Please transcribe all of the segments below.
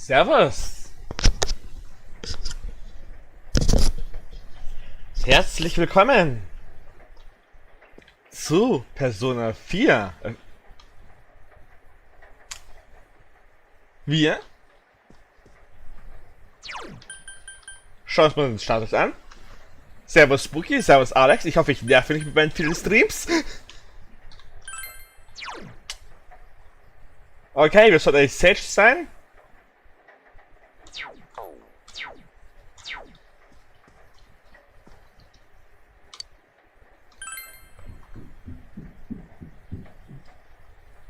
Servus! Herzlich willkommen zu Persona 4. Wir schauen uns mal den Status an. Servus Spooky, servus Alex, ich hoffe ich nerve nicht mit meinen vielen Streams. Okay, wir sollten eigentlich Sage sein.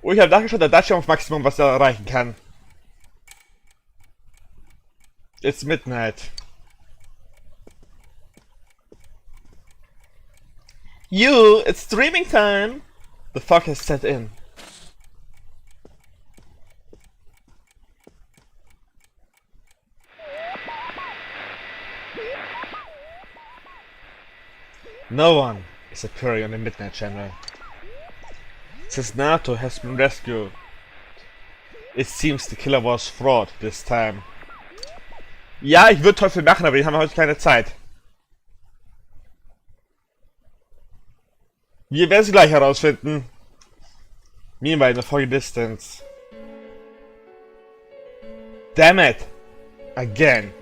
Oh, ich habe nachgeschaut, der Dutch auf Maximum, was er erreichen kann. It's midnight. You, it's streaming time! The fog has set in. No one is appearing on the Midnight Channel. Since Nato has been rescued, it seems the killer was fraud this time. Ja, ich würde Teufel machen, aber die haben heute keine Zeit. Wir werden sie gleich herausfinden. Meanwhile, in the foggy distance. Damn it! Again.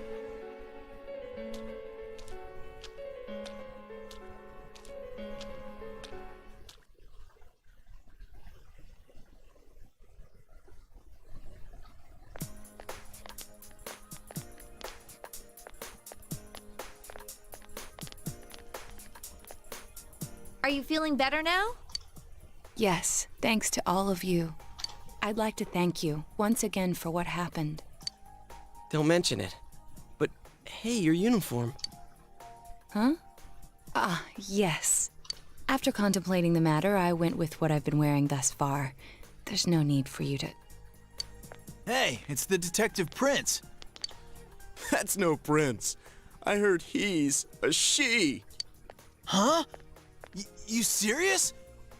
Are you feeling better now? Yes, thanks to all of you. I'd like to thank you once again for what happened. Don't mention it. But hey, your uniform. Huh? Ah, yes. After contemplating the matter, I went with what I've been wearing thus far. There's no need for you to... Hey, it's the Detective Prince. That's no prince. I heard he's a she. Huh? You serious?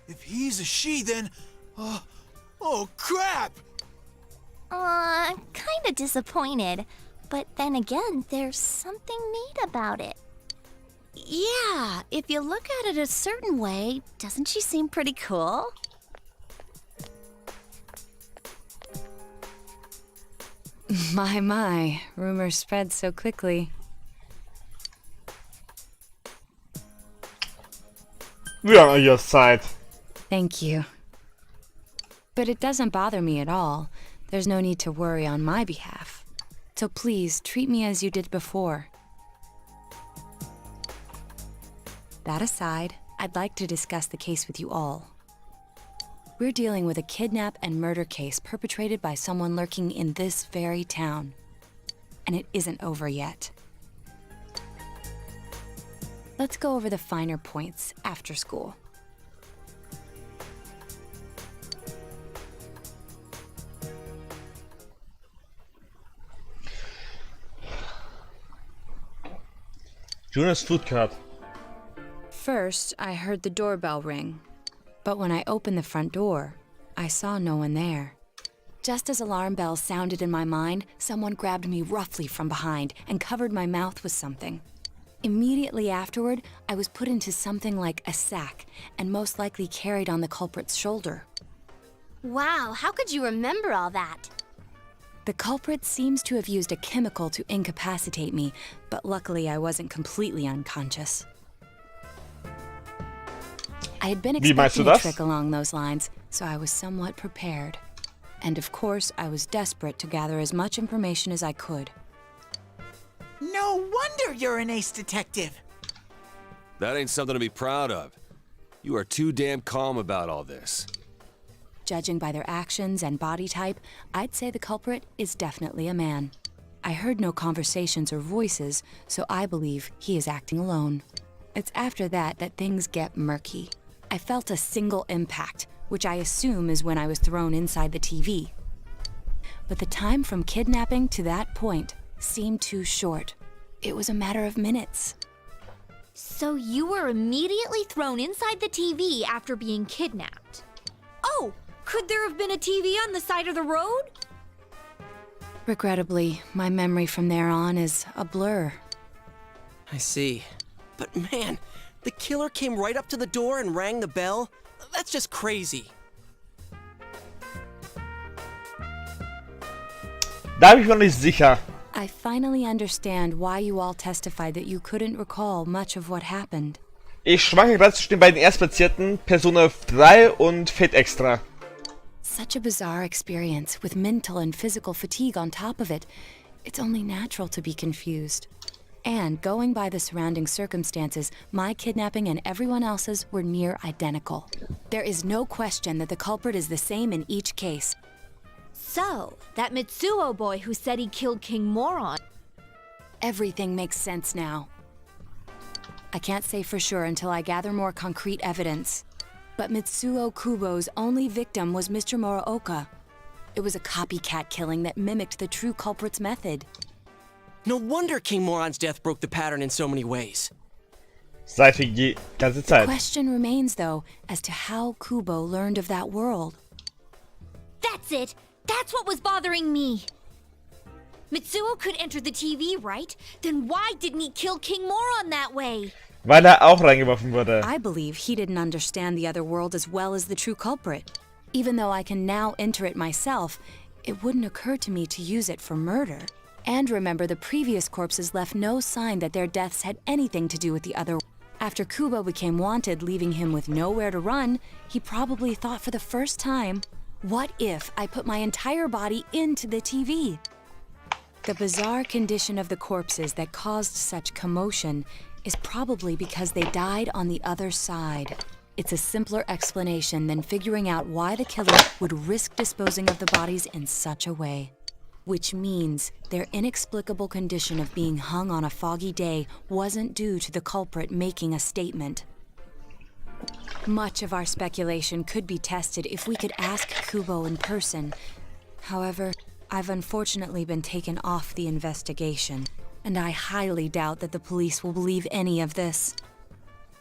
If he's a she, then... oh, crap! Kinda disappointed. But then again, there's something neat about it. Yeah, if you look at it a certain way, doesn't she seem pretty cool? My, rumors spread so quickly. We are on your side. Thank you. But it doesn't bother me at all. There's no need to worry on my behalf. So please, treat me as you did before. That aside, I'd like to discuss the case with you all. We're dealing with a kidnap and murder case perpetrated by someone lurking in this very town. And it isn't over yet. Let's go over the finer points after school. Juno's food cart. First, I heard the doorbell ring. But when I opened the front door, I saw no one there. Just as alarm bells sounded in my mind, someone grabbed me roughly from behind and covered my mouth with something. Immediately afterward, I was put into something like a sack and most likely carried on the culprit's shoulder. Wow, how could you remember all that? The culprit seems to have used a chemical to incapacitate me, but luckily I wasn't completely unconscious. I had been expecting a trick along those lines, so I was somewhat prepared. And of course, I was desperate to gather as much information as I could. No wonder you're an ace detective. That ain't something to be proud of. You are too damn calm about all this. Judging by their actions and body type, I'd say the culprit is definitely a man. I heard no conversations or voices, so I believe he is acting alone. It's after that that things get murky. I felt a single impact, which I assume is when I was thrown inside the TV. But the time from kidnapping to that point seemed too short. It was a matter of minutes. So you were immediately thrown inside the TV after being kidnapped? Oh, could there have been a TV on the side of the road? Regrettably, my memory from there on is a blur. I see. But man, the killer came right up to the door and rang the bell? That's just crazy. Da bin ich mir nicht sicher. I finally understand why you all testified that you couldn't recall much of what happened. Ich schwanke gerade zwischen den beiden Erstplatzierten, Persona 3 und Fate Extra. Such a bizarre experience, with mental and physical fatigue on top of it. It's only natural to be confused. And going by the surrounding circumstances, my kidnapping and everyone else's were near identical. There is no question that the culprit is the same in each case. So, that Mitsuo boy who said he killed King Moron. Everything makes sense now. I can't say for sure until I gather more concrete evidence. But Mitsuo Kubo's only victim was Mr. Muraoka. It was a copycat killing that mimicked the true culprit's method. No wonder King Moron's death broke the pattern in so many ways. Seit die ganze Zeit. Question remains, though, as to how Kubo learned of that world. That's it! That's what was bothering me! Mitsuo could enter the TV, right? Then why didn't he kill King Moron that way? Weil auch reingeworfen wurde. I believe he didn't understand the other world as well as the true culprit. Even though I can now enter it myself, it wouldn't occur to me to use it for murder. And remember, the previous corpses left no sign that their deaths had anything to do with the other. After Kubo became wanted, leaving him with nowhere to run, he probably thought for the first time, what if I put my entire body into the TV? The bizarre condition of the corpses that caused such commotion is probably because they died on the other side. It's a simpler explanation than figuring out why the killer would risk disposing of the bodies in such a way. Which means their inexplicable condition of being hung on a foggy day wasn't due to the culprit making a statement. Much of our speculation could be tested if we could ask Kubo in person. However, I've unfortunately been taken off the investigation, and I highly doubt that the police will believe any of this.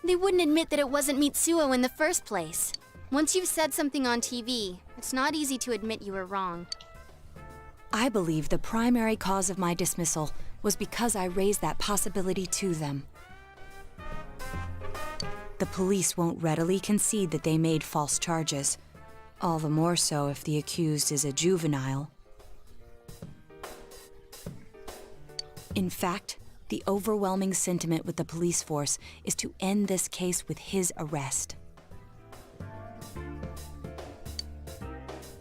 They wouldn't admit that it wasn't Mitsuo in the first place. Once you've said something on TV, it's not easy to admit you were wrong. I believe the primary cause of my dismissal was because I raised that possibility to them. The police won't readily concede that they made false charges, all the more so if the accused is a juvenile. In fact, the overwhelming sentiment with the police force is to end this case with his arrest.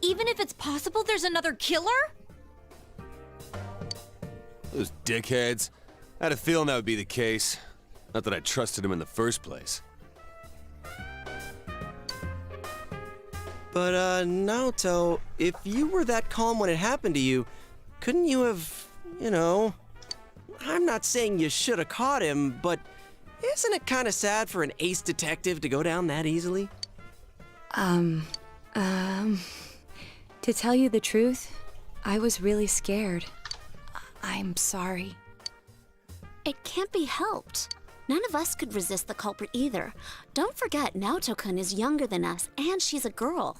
Even if it's possible there's another killer? Those dickheads. I had a feeling that would be the case. Not that I trusted him in the first place. But, Naoto, if you were that calm when it happened to you, couldn't you have, I'm not saying you should have caught him, but isn't it kind of sad for an ace detective to go down that easily? To tell you the truth, I was really scared. I'm sorry. It can't be helped. None of us could resist the culprit either. Don't forget, Naoto-kun is younger than us, and she's a girl.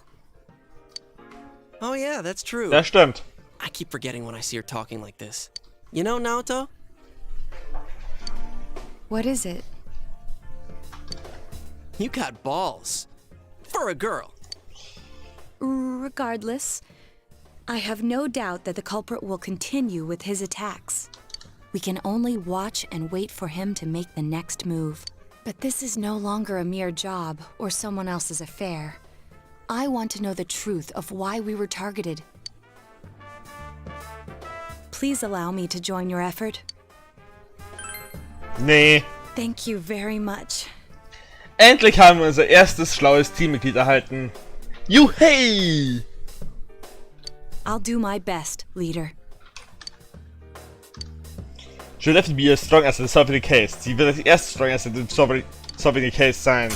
Oh yeah, that's true. Das stimmt. I keep forgetting when I see her talking like this. You know, Naoto? What is it? You got balls. For a girl. Regardless, I have no doubt that the culprit will continue with his attacks. We can only watch and wait for him to make the next move. But this is no longer a mere job or someone else's affair. I want to know the truth of why we were targeted. Please allow me to join your effort. Nee. Thank you very much. Endlich haben wir unser erstes schlaues Teammitglied erhalten. Juhey! I'll do my best, leader. She'll definitely be as strong as in solving the case. Sie wird das erste strong as in solving the case sein.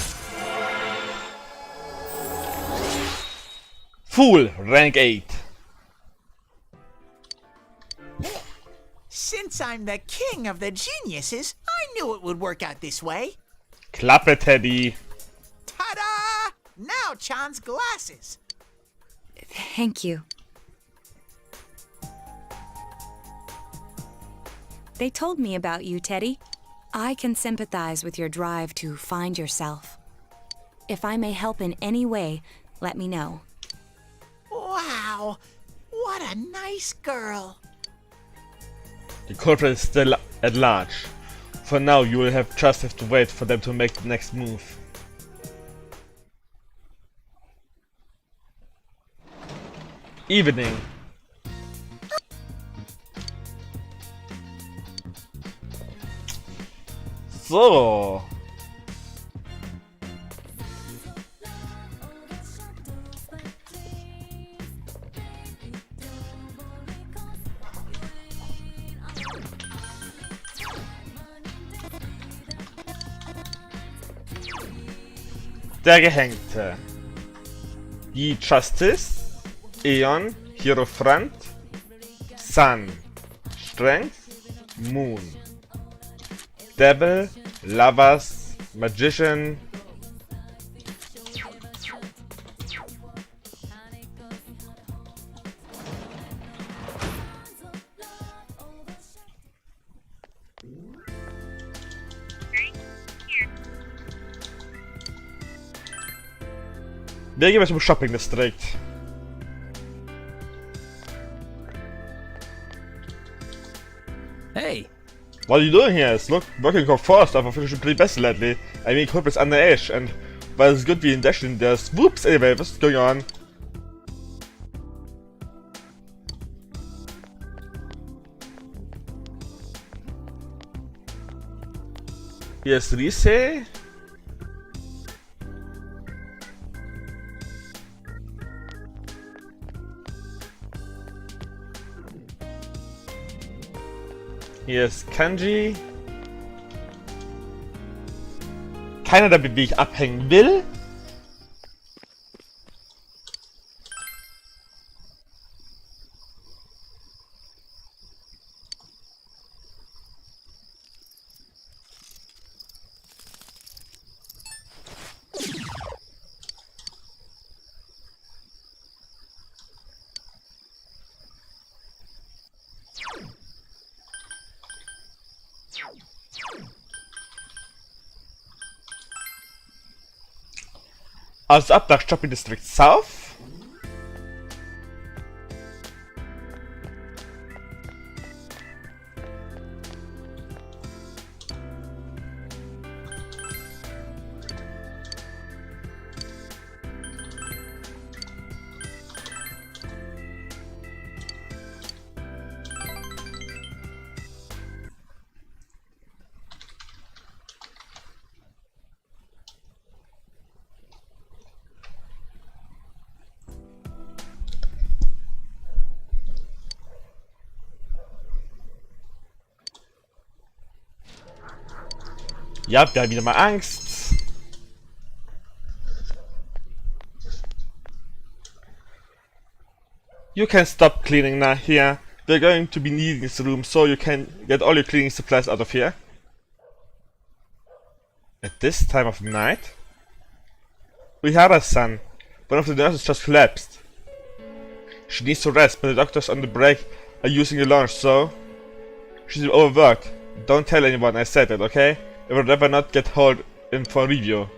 Fool, rank 8. Since I'm the king of the geniuses, I knew it would work out this way. Klappe, Teddy. Ta-da! Now Chan's glasses. Thank you. They told me about you, Teddy. I can sympathize with your drive to find yourself. If I may help in any way, let me know. Wow, what a nice girl. The culprit is still at large. For now, you will just have to wait for them to make the next move. Evening. So. Der Gehängte. Die Justice, Aeon, Hierophant, Sun, Strength, Moon, Devil, Lovers, Magician, wir gehen zum Shopping District. Hey, What are you doing here? It's working for Force, I've officially pretty best lately. I mean, Culprit's underage, and while it's good being dashing, there's whoops anyway, what's going on? Here's Rise. Hier ist Kanji. Keiner damit, wie ich abhängen will. Also ab nach Shopping District South. Ja, wir haben wieder mal Angst. You can stop cleaning now here. We're going to be needing this room so you can get all your cleaning supplies out of here. At this time of night? Uehara-san, one of the nurses just collapsed. She needs to rest, but the doctors on the break are using the lounge, so she's overworked. Don't tell anyone I said that, okay? It will never not get hauled in for review.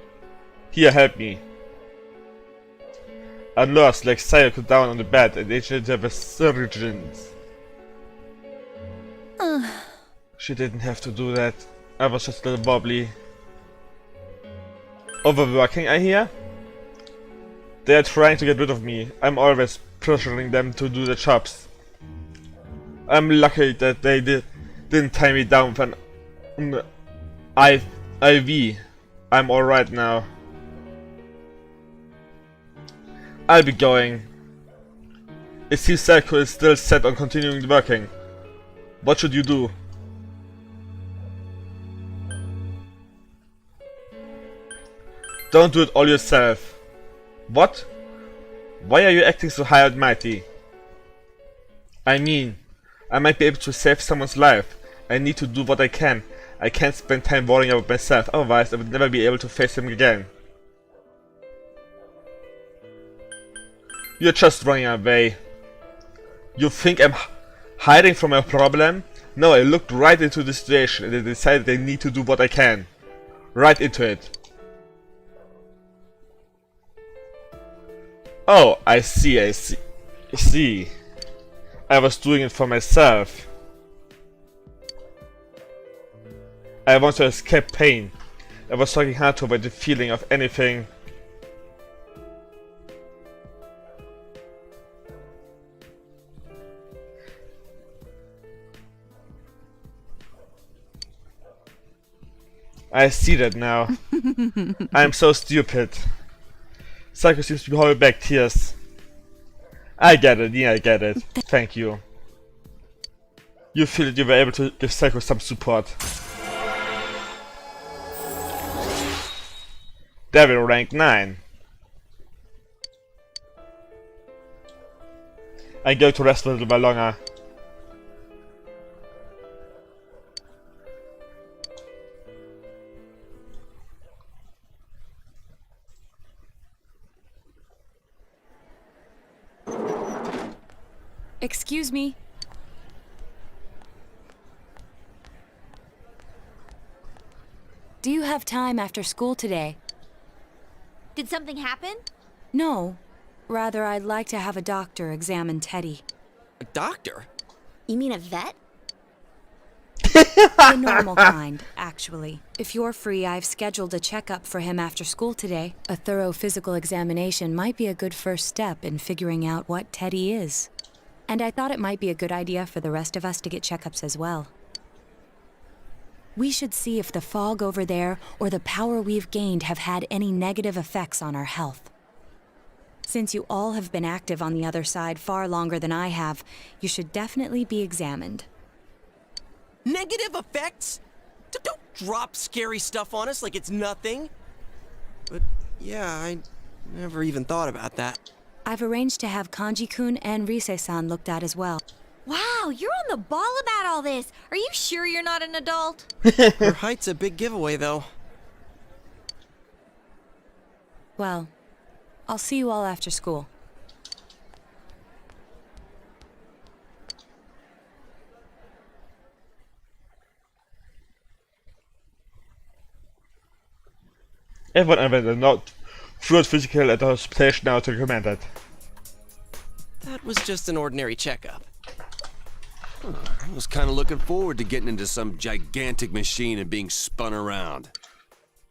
Here, help me. A nurse like Sayoko down on the bed and agent of a surgeons. She didn't have to do that. I was just a little wobbly. Overworking, I hear? They are trying to get rid of me. I'm always pressuring them to do the jobs. I'm lucky that they didn't tie me down with an IV. I'm alright now. I'll be going. It seems Sayoko is still set on continuing working. What should you do? Don't do it all yourself. What? Why are you acting so high and mighty? I mean, I might be able to save someone's life. I need to do what I can. I can't spend time worrying about myself, otherwise I would never be able to face him again. You're just running away. You think I'm hiding from a problem? No, I looked right into the situation and I decided I need to do what I can. Right into it. Oh, I see. I was doing it for myself. I want to escape pain. I was working hard to avoid the feeling of anything. I see that now. I'm so stupid. Psycho seems to be holding back tears. I get it, yeah, I get it. Thank you. You feel that you were able to give Psycho some support. Devil rank 9. I'm going to rest a little bit longer. Excuse me. Do you have time after school today? Did something happen? No. Rather, I'd like to have a doctor examine Teddy. A doctor? You mean a vet? The normal kind, actually. If you're free, I've scheduled a checkup for him after school today. A thorough physical examination might be a good first step in figuring out what Teddy is. And I thought it might be a good idea for the rest of us to get checkups as well. We should see if the fog over there or the power we've gained have had any negative effects on our health. Since you all have been active on the other side far longer than I have, you should definitely be examined. Negative effects? Don't drop scary stuff on us like it's nothing. But yeah, I never even thought about that. I've arranged to have Kanji-kun and Rise-san looked at as well. Wow, you're on the ball about all this. Are you sure you're not an adult? Her height's a big giveaway, though. Well, I'll see you all after school. Everyone invented not fluid physical at the hospital now to recommended. That was just an ordinary checkup. I was kind of looking forward to getting into some gigantic machine and being spun around.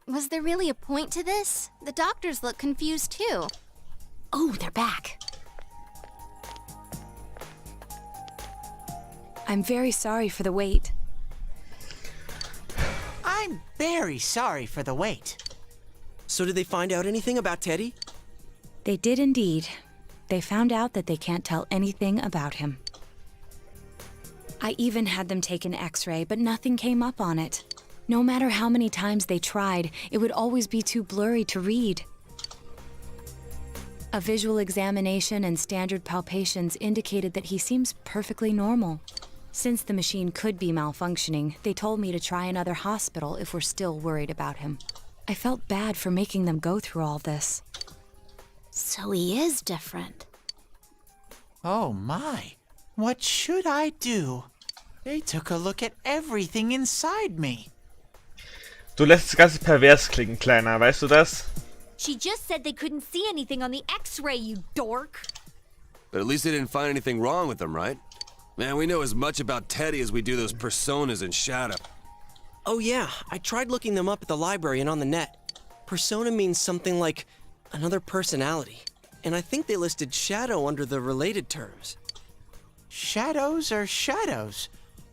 Was there really a point to this? The doctors look confused too. Oh, they're back. I'm very sorry for the wait. I'm very sorry for the wait. So did they find out anything about Teddy? They did indeed. They found out that they can't tell anything about him. I even had them take an X-ray, but nothing came up on it. No matter how many times they tried, it would always be too blurry to read. A visual examination and standard palpations indicated that he seems perfectly normal. Since the machine could be malfunctioning, they told me to try another hospital if we're still worried about him. I felt bad for making them go through all this. So he is different. Oh my, what should I do? They took a look at everything inside me. Du lässt das Ganze pervers klingen, Kleiner, weißt du das? She just said they couldn't see anything on the X-ray, you dork. But at least they didn't find anything wrong with him, right? Man, we know as much about Teddy as we do those personas in Shadow. Oh yeah, I tried looking them up at the library and on the net. Persona means something like another personality. And I think they listed shadow under the related terms. Shadows are shadows.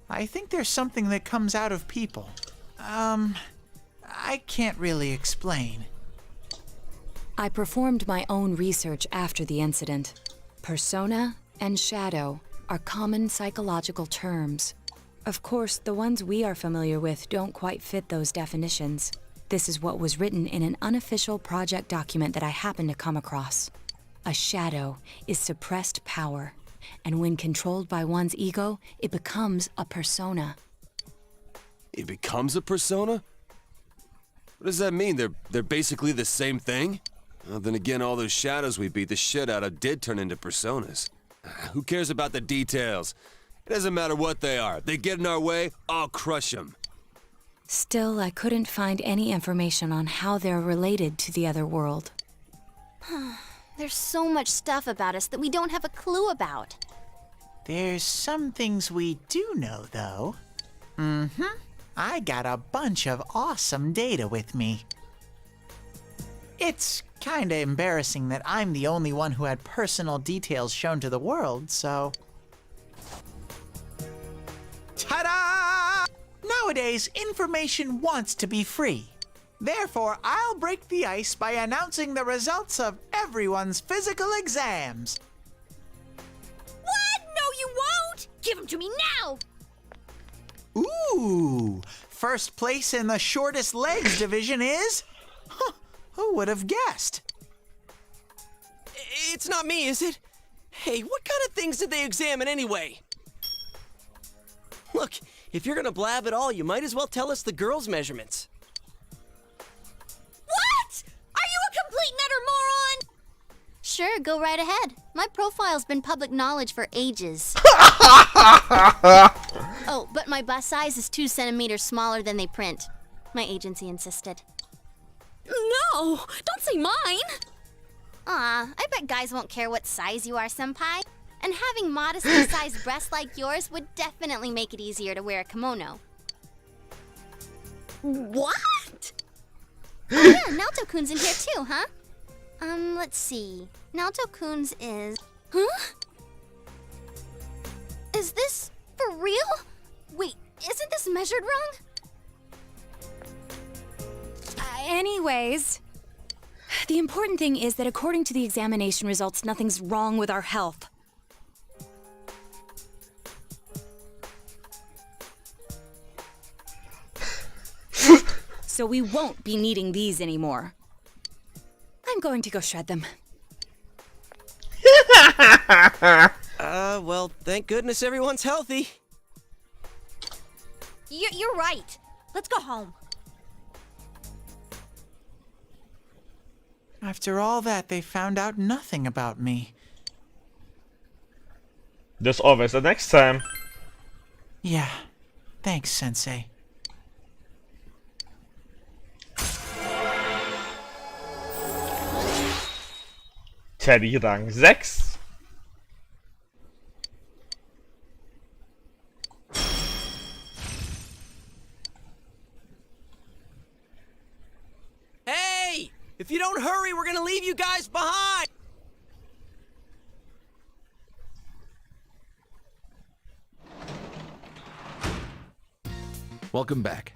I think there's something that comes out of people. I can't really explain. I performed my own research after the incident. Persona and shadow are common psychological terms. Of course, the ones we are familiar with don't quite fit those definitions. This is what was written in an unofficial project document that I happened to come across. A shadow is suppressed power, and when controlled by one's ego, it becomes a persona. It becomes a persona? What does that mean? They're basically the same thing? Well, then again, all those shadows we beat the shit out of did turn into personas. Who cares about the details? It doesn't matter what they are. They get in our way, I'll crush them. Still, I couldn't find any information on how they're related to the other world. There's so much stuff about us that we don't have a clue about. There's some things we do know, though. I got a bunch of awesome data with me. It's kinda embarrassing that I'm the only one who had personal details shown to the world, so... Ta-da! Nowadays, information wants to be free. Therefore, I'll break the ice by announcing the results of everyone's physical exams. What? No, you won't! Give them to me now! Ooh! First place in the shortest legs division is... Huh, who would have guessed? It's not me, is it? Hey, what kind of things did they examine anyway? Look, if you're gonna blab at all, you might as well tell us the girls' measurements. What? Are you a complete and utter moron? Sure, go right ahead. My profile's been public knowledge for ages. Oh, but my bust size is 2 centimeters smaller than they print. My agency insisted. No, don't say mine. Aw, I bet guys won't care what size you are, senpai. And having modestly sized breasts like yours would definitely make it easier to wear a kimono. What? Oh yeah, Naoto-kun's in here too, huh? Let's see. Naoto-kun's is... Huh? Is this for real? Wait, isn't this measured wrong? Anyways, the important thing is that according to the examination results, nothing's wrong with our health. So we won't be needing these anymore. I'm going to go shred them. Well, thank goodness everyone's healthy. You're right. Let's go home. After all that, they found out nothing about me. There's always the next time. Yeah, thanks, Sensei. Teddy Rang 6. Hey! If you don't hurry, we're gonna leave you guys behind! Welcome back.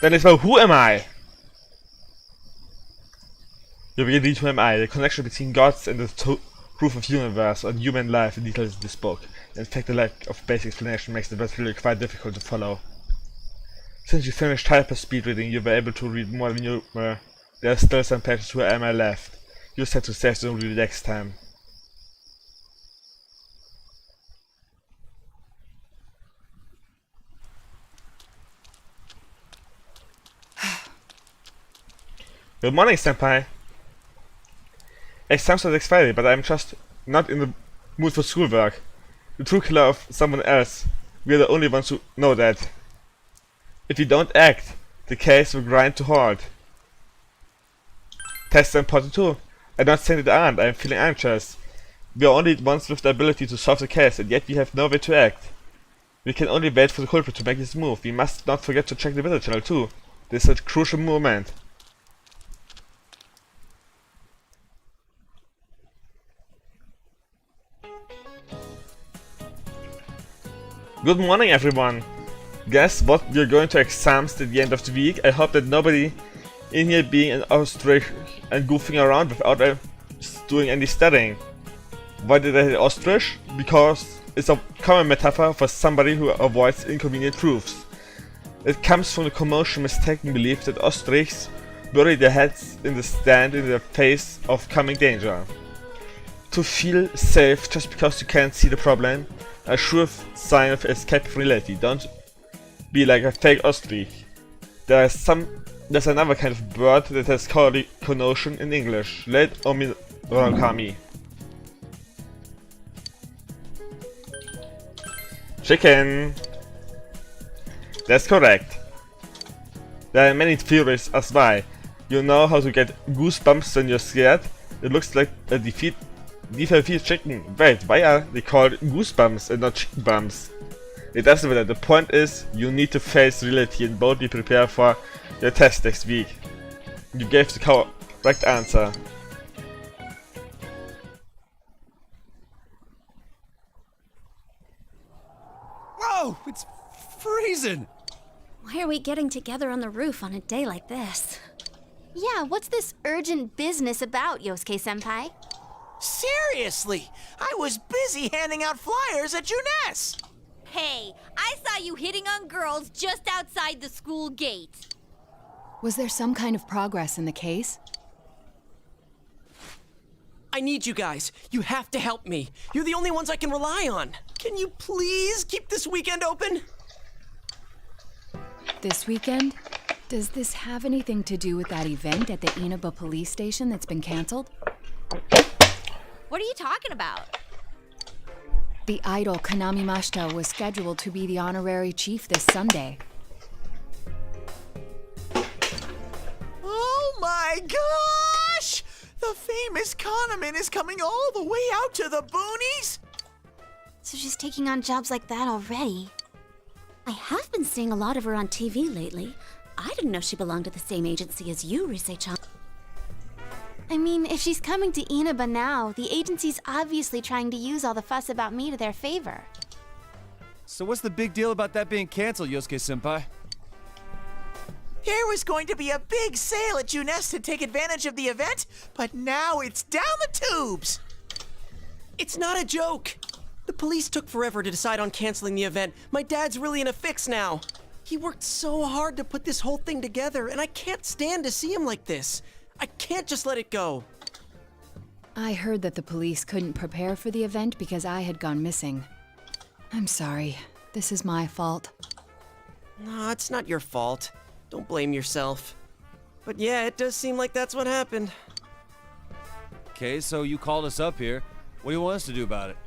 Then it's well, who am I? You begin read who am I, the connection between gods and the proof of universe and human life in details in this book. In fact, the lack of basic explanation makes the material quite difficult to follow. Since you finished hyper speed reading, you were able to read more than you were. There are still some pages who am I left. You just have to save them the next time. Good morning, Senpai. Exams are next Friday, but I'm just not in the mood for schoolwork. The true killer of someone else. We are the only ones who know that. If we don't act, the case will grind to halt. Tests are important too. I'm not saying that aren't, I'm feeling anxious. We are only ones with the ability to solve the case, and yet we have no way to act. We can only wait for the culprit to make his move. We must not forget to check the weather channel too. This is a crucial moment. Good morning, everyone. guess what? We're going to exams at the end of the week. I hope that nobody in here being an ostrich and goofing around without doing any studying. Why did I say ostrich? Because it's a common metaphor for somebody who avoids inconvenient truths. It comes from the commercial mistaken belief that ostriches bury their heads in the sand in the face of coming danger. To feel safe just because you can't see the problem, a sure sign of escape from reality. Don't be like a fake ostrich. There's another kind of bird that has connotation in English. Late Ominokami. Chicken. That's correct. There are many theories as why. You know how to get goosebumps when you're scared? It looks like a defeated chicken. Wait, why are they called goosebumps and not chicken bumps? It doesn't matter. The point is, you need to face reality and boldly prepare for your test next week. You gave the correct answer. Whoa! It's freezing! Why are we getting together on the roof on a day like this? Yeah, what's this urgent business about, Yosuke-senpai? Seriously, I was busy handing out flyers at Junes. Hey, I saw you hitting on girls just outside the school gate. Was there some kind of progress in the case? I need you guys. You have to help me. You're the only ones I can rely on. Can you please keep this weekend open? This weekend? Does this have anything to do with that event at the Inaba police station that's been canceled? What are you talking about? The idol Kanami Mashita was scheduled to be the honorary chief this Sunday. Oh my gosh! The famous Kahneman is coming all the way out to the boonies? So she's taking on jobs like that already. I have been seeing a lot of her on TV lately. I didn't know she belonged to the same agency as you, Rise-chan. I mean, if she's coming to Inaba now, the agency's obviously trying to use all the fuss about me to their favor. So what's the big deal about that being canceled, Yosuke-senpai? There was going to be a big sale at Junes to take advantage of the event, but now it's down the tubes. It's not a joke. The police took forever to decide on canceling the event. My dad's really in a fix now. He worked so hard to put this whole thing together, and I can't stand to see him like this. I can't just let it go. I heard that the police couldn't prepare for the event because I had gone missing. I'm sorry. This is my fault. No, it's not your fault. Don't blame yourself. But yeah, it does seem like that's what happened. Okay, so you called us up here. What do you want us to do about it?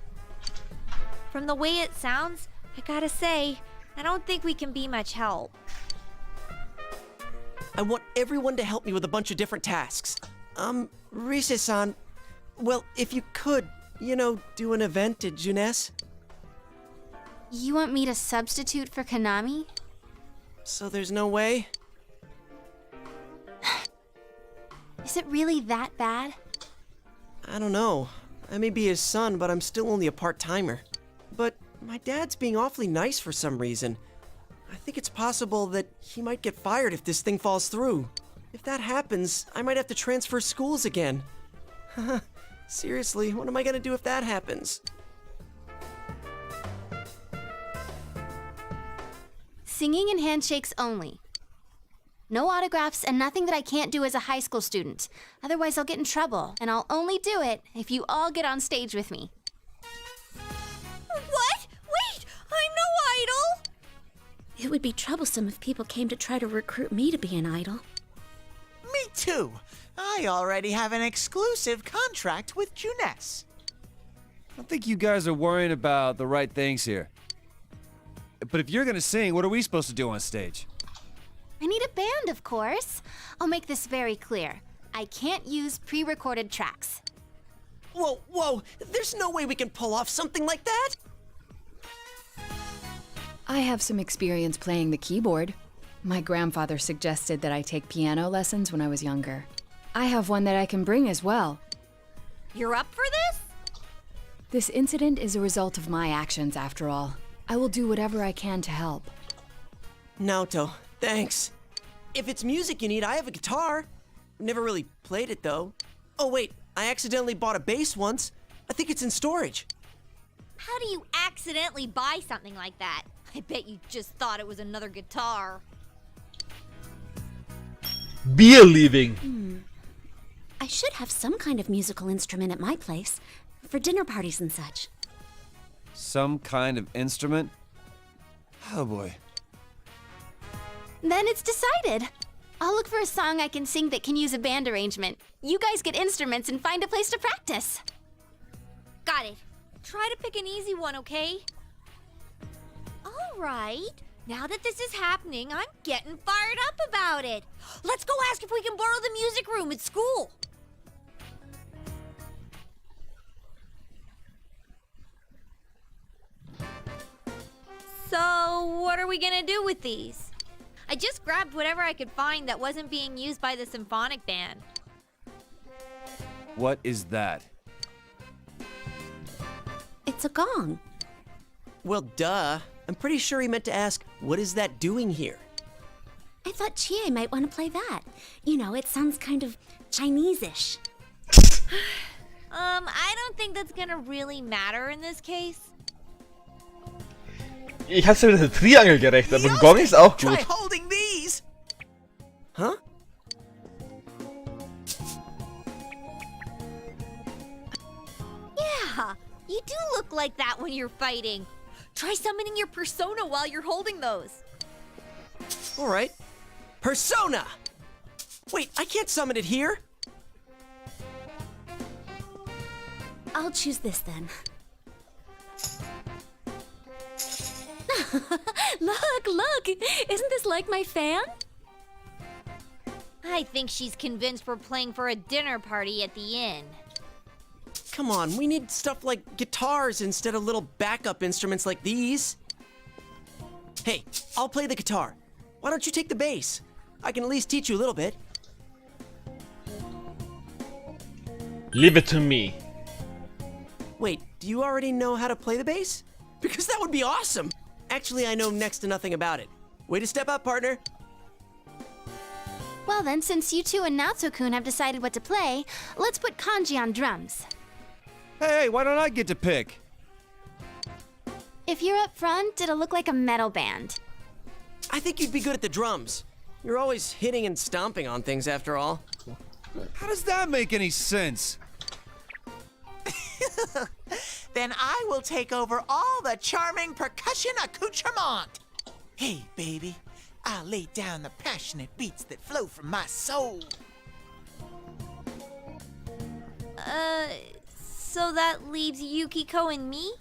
From the way it sounds, I gotta say, I don't think we can be much help. I want everyone to help me with a bunch of different tasks. Rise-san, well, if you could, do an event at Junes? You want me to substitute for Kanami? So there's no way? Is it really that bad? I don't know. I may be his son, but I'm still only a part-timer. But my dad's being awfully nice for some reason. I think it's possible that he might get fired if this thing falls through. If that happens, I might have to transfer schools again. Seriously, what am I gonna do if that happens? Singing and handshakes only. No autographs and nothing that I can't do as a high school student. Otherwise I'll get in trouble, and I'll only do it if you all get on stage with me. What? Wait! I'm no idol! It would be troublesome if people came to try to recruit me to be an idol. Me too. I already have an exclusive contract with Junes. I don't think you guys are worrying about the right things here. But if you're gonna sing, what are we supposed to do on stage? I need a band, of course. I'll make this very clear. I can't use pre-recorded tracks. Whoa, there's no way we can pull off something like that! I have some experience playing the keyboard. My grandfather suggested that I take piano lessons when I was younger. I have one that I can bring as well. You're up for this? This incident is a result of my actions, after all. I will do whatever I can to help. Naoto, thanks. If it's music you need, I have a guitar. Never really played it though. Oh wait, I accidentally bought a bass once. I think it's in storage. How do you accidentally buy something like that? I bet you just thought it was another guitar. Beer leaving. I should have some kind of musical instrument at my place for dinner parties and such. Some kind of instrument? Oh boy. Then it's decided. I'll look for a song I can sing that can use a band arrangement. You guys get instruments and find a place to practice. Got it. Try to pick an easy one, okay? All right. Now that this is happening, I'm getting fired up about it. Let's go ask if we can borrow the music room at school. So, what are we gonna do with these? I just grabbed whatever I could find that wasn't being used by the symphonic band. What is that? It's a gong. Well, duh. I'm pretty sure he meant to ask, what is that doing here? I thought Chie might want to play that. You know, it sounds kind of Chinese-ish. I don't think that's gonna really matter in this case. Ich hab's ja mit der Triangel gerechnet, aber Gong ist auch Try gut. holding these. Huh? Yeah, you do look like that when you're fighting. Try summoning your persona while you're holding those. All right. Persona! Wait, I can't summon it here. I'll choose this then. Look! Isn't this like my fan? I think she's convinced we're playing for a dinner party at the inn. Come on, we need stuff like guitars instead of little backup instruments like these. Hey, I'll play the guitar. Why don't you take the bass? I can at least teach you a little bit. Leave it to me. Wait, do you already know how to play the bass? Because that would be awesome! Actually, I know next to nothing about it. Way to step up, partner. Well then, since you two and Natsu-kun have decided what to play, let's put Kanji on drums. Hey, why don't I get to pick? If you're up front, it'll look like a metal band. I think you'd be good at the drums. You're always hitting and stomping on things after all. How does that make any sense? Then I will take over all the charming percussion accoutrement. Hey, baby, I'll lay down the passionate beats that flow from my soul. So that leaves Yukiko and me?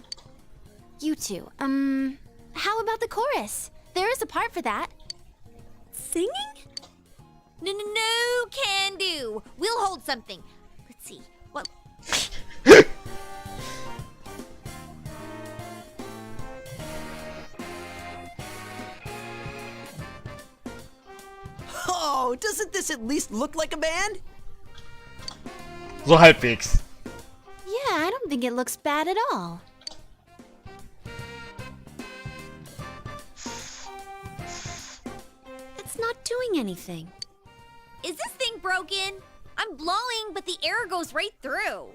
You two, how about the chorus? There is a part for that. Singing? No, can do. We'll hold something. Let's see. What? Oh, doesn't this at least look like a band? So halbwegs. Yeah, I don't think it looks bad at all. It's not doing anything. Is this thing broken? I'm blowing, but the air goes right through.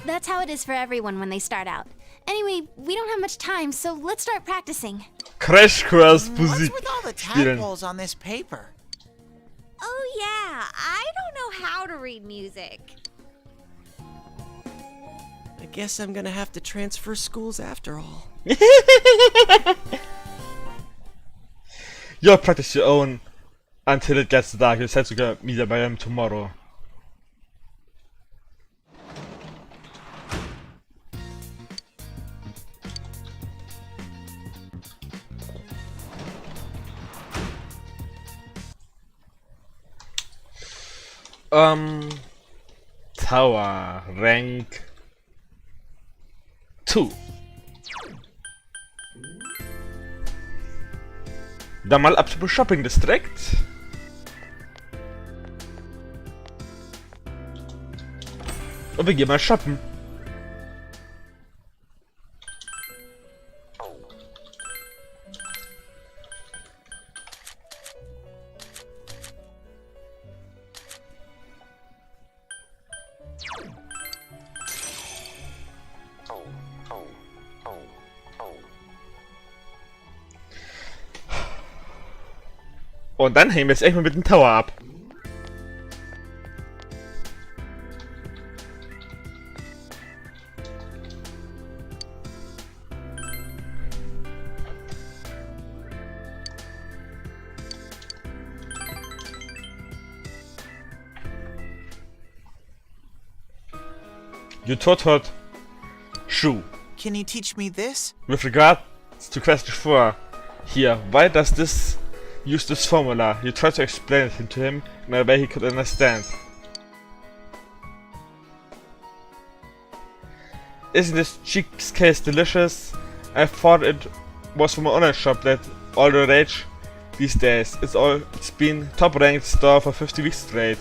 That's how it is for everyone when they start out. Anyway, we don't have much time, so let's start practicing. Crash Course What's Musik with all the spielen. tadpoles on this paper? Oh yeah, I don't know how to read music. I guess I'm gonna have to transfer schools after all. You'll practice your own until it gets dark. You said to go meet by them tomorrow. Tower rank 2. Dann mal ab zum Shopping District. Und wir gehen mal shoppen. Und dann hängen wir jetzt echt mal mit dem Tower ab. You taught Shu. Can you teach me this? With regards to question 4, here, why does this use this formula? You try to explain it to him in a way he could understand. Isn't this cheesecake delicious? I thought it was from an online shop that all the rage these days. It's been top ranked store for 50 weeks straight.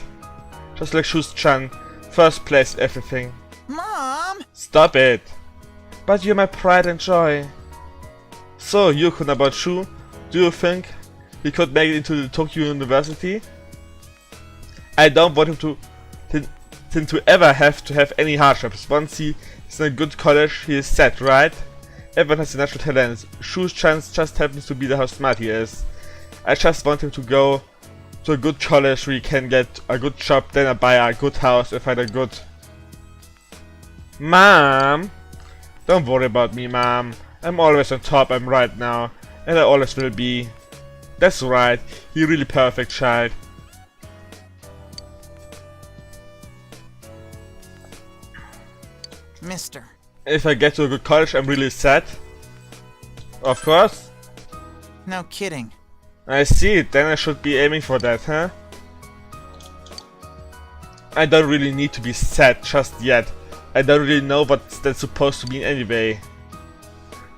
Just like Shu's-chan, first place everything. Mom! Stop it! But you're my pride and joy. So, Yukon about Shu, do you think he could make it into the Tokyo University? I don't want him to ever have to have any hardships. Once he is in a good college, he is set, right? Everyone has a natural talent. Shu's chance just happens to be how smart he is. I just want him to go to a good college where he can get a good job, then buy a good house and find a good... Mom! Don't worry about me, Mom. I'm always on top, I'm right now. And I always will be. That's right, you're really perfect child. Mister. If I get to a good college, I'm really sad. Of course. No kidding. I see, then I should be aiming for that, huh? I don't really need to be sad just yet. I don't really know what that's supposed to mean anyway.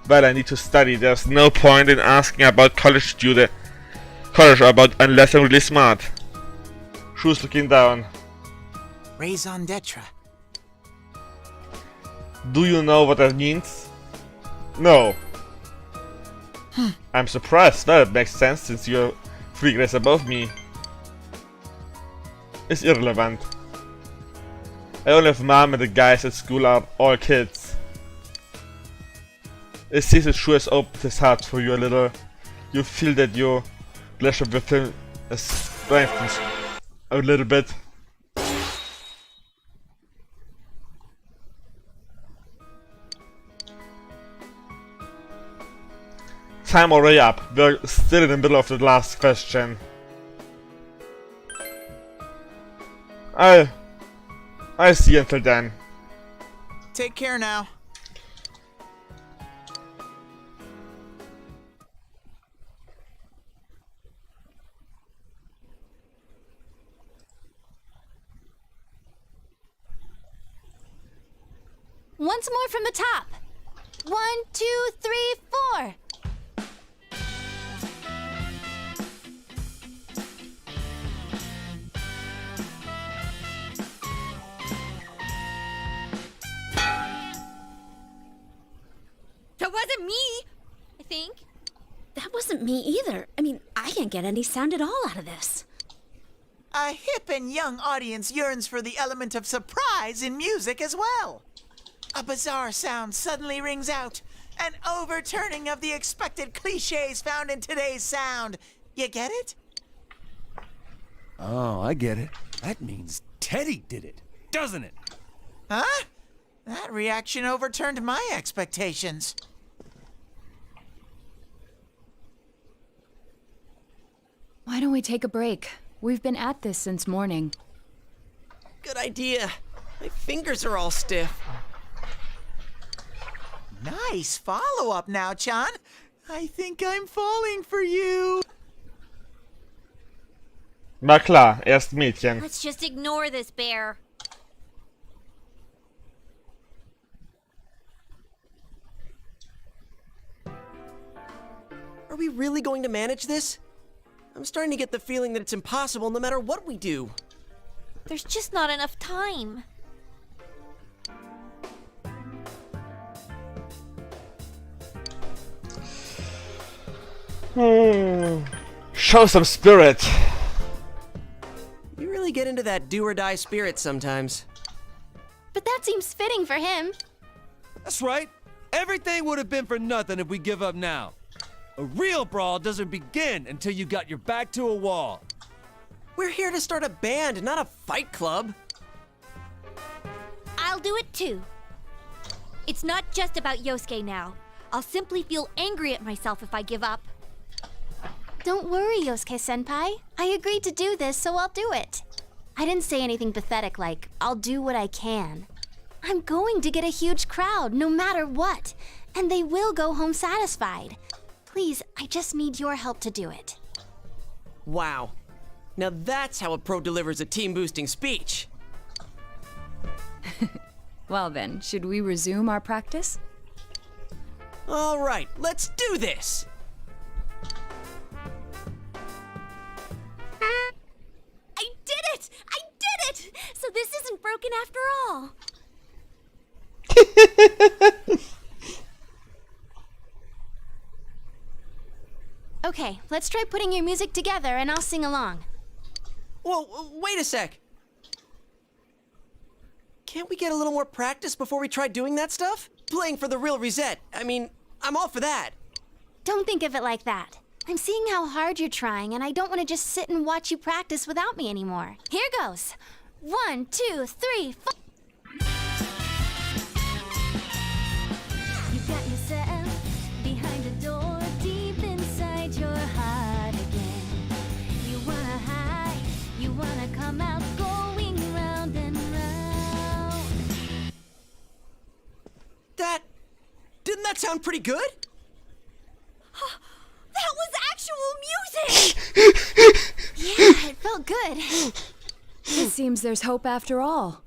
But I need to study. There's no point in asking about college about unless I'm really smart. Shu's looking down. Raison d'etre. Do you know what that means? No. I'm surprised. Well, it makes sense since you're 3 grades above me. It's irrelevant. I only have Mom and the guys at school are all kids. It seems that Shu has opened his heart for you a little. You feel that your relationship with him has strengthened a little bit. Time already up. We're still in the middle of the last question. I'll see you until then. Take care now. Once more from the top. 1, 2, 3, 4. That wasn't me, I think. That wasn't me either. I mean, I can't get any sound at all out of this. A hip and young audience yearns for the element of surprise in music as well. A bizarre sound suddenly rings out, an overturning of the expected cliches found in today's sound. You get it? Oh, I get it. That means Teddy did it, doesn't it? Huh? That reaction overturned my expectations. Why don't we take a break? We've been at this since morning. Good idea. My fingers are all stiff. Nice follow-up now, Chan. I think I'm falling for you. Na klar, erst Mädchen. Let's just ignore this bear. Are we really going to manage this? I'm starting to get the feeling that it's impossible no matter what we do. There's just not enough time. Show some spirit. You really get into that do-or-die spirit sometimes. But that seems fitting for him. That's right. Everything would have been for nothing if we give up now. A real brawl doesn't begin until you got your back to a wall. We're here to start a band, not a fight club. I'll do it too. It's not just about Yosuke now. I'll simply feel angry at myself if I give up. Don't worry, Yosuke-senpai. I agreed to do this, so I'll do it. I didn't say anything pathetic like, I'll do what I can. I'm going to get a huge crowd, no matter what. And they will go home satisfied. Please, I just need your help to do it. Wow. Now that's how a pro delivers a team-boosting speech. Well then, should we resume our practice? All right, let's do this. I did it! I did it! So this isn't broken after all. Okay, let's try putting your music together and I'll sing along. Whoa, wait a sec. Can't we get a little more practice before we try doing that stuff? Playing for the real Reset. I mean, I'm all for that. Don't think of it like that. I'm seeing how hard you're trying, and I don't want to just sit and watch you practice without me anymore. Here goes. 1, 2, 3, 4. You got yourself behind a door deep inside your heart again. You wanna hide, you wanna come out going round and round. Didn't that sound pretty good? That was actual music! Yeah, it felt good. It seems there's hope after all.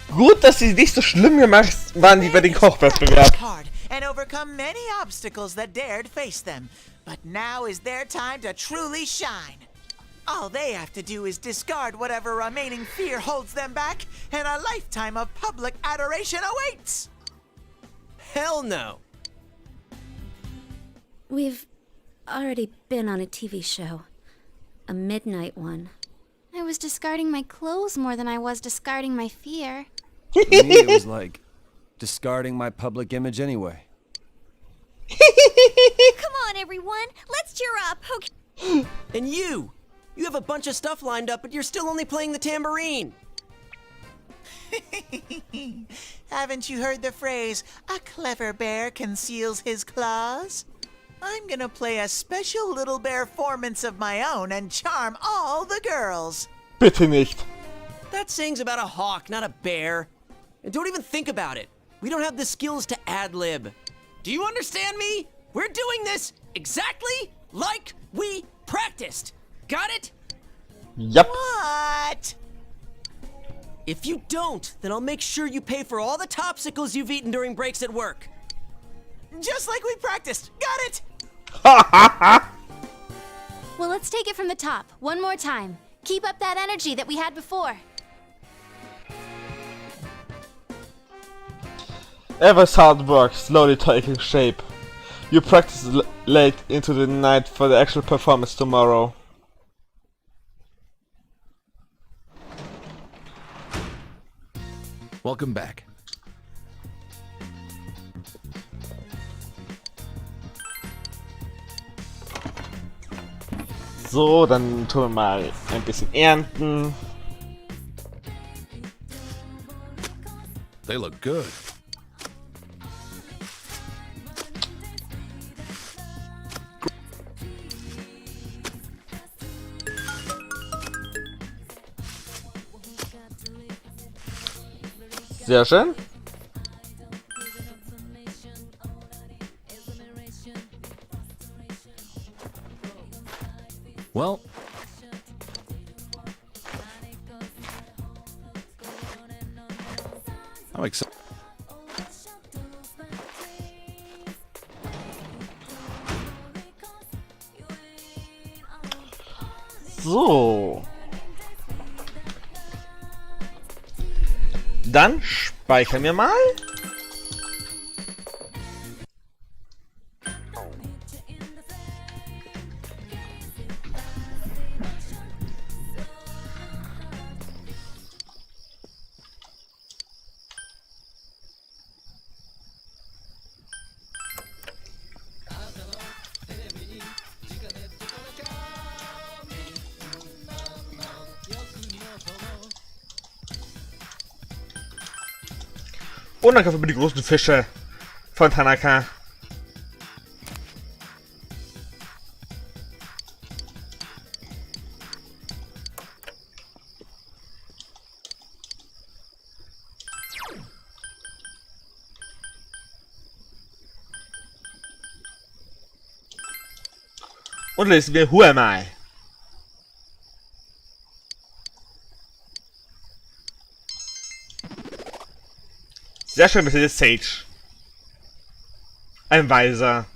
Gut, dass sie nicht so schlimm gemacht waren wie bei den Kochwettbewerb. Hard and overcome many obstacles that dared face them. But now is their time to truly shine. All they have to do is discard whatever remaining fear holds them back, and a lifetime of public adoration awaits. Hell no. We've already been on a TV show. A midnight one. I was discarding my clothes more than I was discarding my fear. For me, it was like discarding my public image anyway. Come on, everyone. Let's cheer up, okay? And you have a bunch of stuff lined up, but you're still only playing the tambourine. Haven't you heard the phrase, a clever bear conceals his claws? I'm gonna play a special little bear performance of my own and charm all the girls. Bitte nicht. That saying's about a hawk, not a bear. And don't even think about it. We don't have the skills to ad-lib. Do you understand me? We're doing this exactly like we practiced. Got it? Yep. What? If you don't, then I'll make sure you pay for all the topsicles you've eaten during breaks at work. Just like we practiced. Got it? Well, let's take it from the top. One more time. Keep up that energy that we had before. Ever's hard work slowly taking shape. You practice late into the night for the actual performance tomorrow. Welcome back. So, dann tun wir mal ein bisschen ernten. They look good. Sehr schön. Well, I'm excited. So. Dann speichern wir mal. Und dann kommen wir die großen Fische von Tanaka. Und lesen wir Who Am I? Sehr schön mit der Sage. Ein Weiser.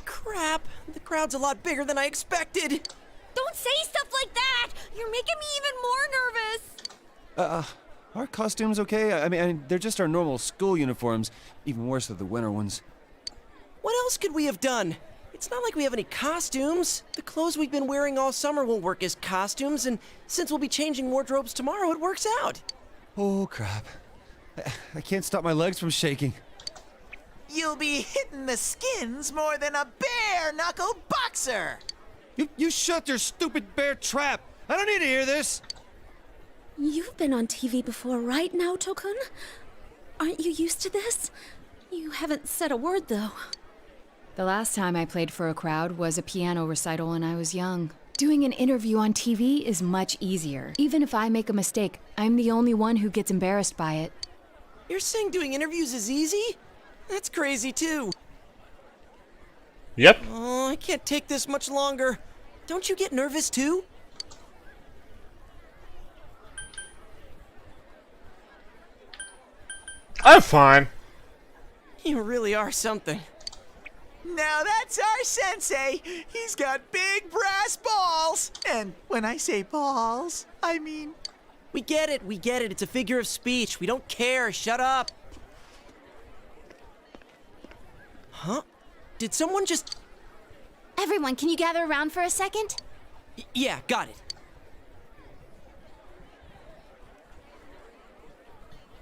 Crap, the crowd's a lot bigger than I expected. Don't say stuff like that! You're making me even more nervous! Our costumes okay? I mean, they're just our normal school uniforms. Even worse are the winter ones. What else could we have done? It's not like we have any costumes. The clothes we've been wearing all summer won't work as costumes, and since we'll be changing wardrobes tomorrow, it works out. Oh, crap. I can't stop my legs from shaking. You'll be hitting the skins more than a bare-knuckle boxer! You shut your stupid bear trap! I don't need to hear this! You've been on TV before, right, Naoto-kun? Aren't you used to this? You haven't said a word, though. The last time I played for a crowd was a piano recital when I was young. Doing an interview on TV is much easier. Even if I make a mistake, I'm the only one who gets embarrassed by it. You're saying doing interviews is easy? That's crazy, too. Yep. Oh, I can't take this much longer. Don't you get nervous, too? I'm fine. You really are something. Now that's our sensei. He's got big brass balls. And when I say balls, I mean... We get it. It's a figure of speech. We don't care. Shut up. Huh? Did someone just... Everyone, can you gather around for a second? Yeah, got it.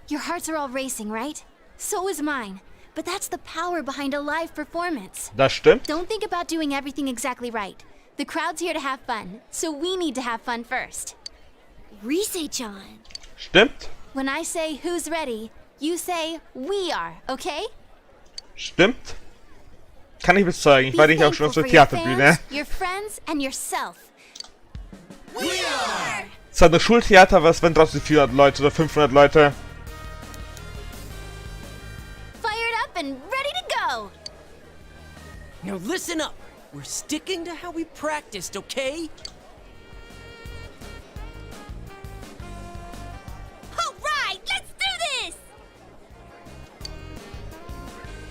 Your hearts are all racing, right? So is mine. But that's the power behind a live performance. Das stimmt. Don't think about doing everything exactly right. The crowd's here to have fun, so we need to have fun first. Rise-chan. Stimmt. When I say who's ready, you say we are, okay? Stimmt. Kann ich bezeugen. Ich Be war nicht auch schon auf thankful der for your Theaterbühne. fans, your friends, and yourself. We are! Es hat ein Schultheater, was wenn draußen 400 Leute oder 500 Leute. Fired up and ready to go. Now listen up. We're sticking to how we practiced, okay? All right, let's do this!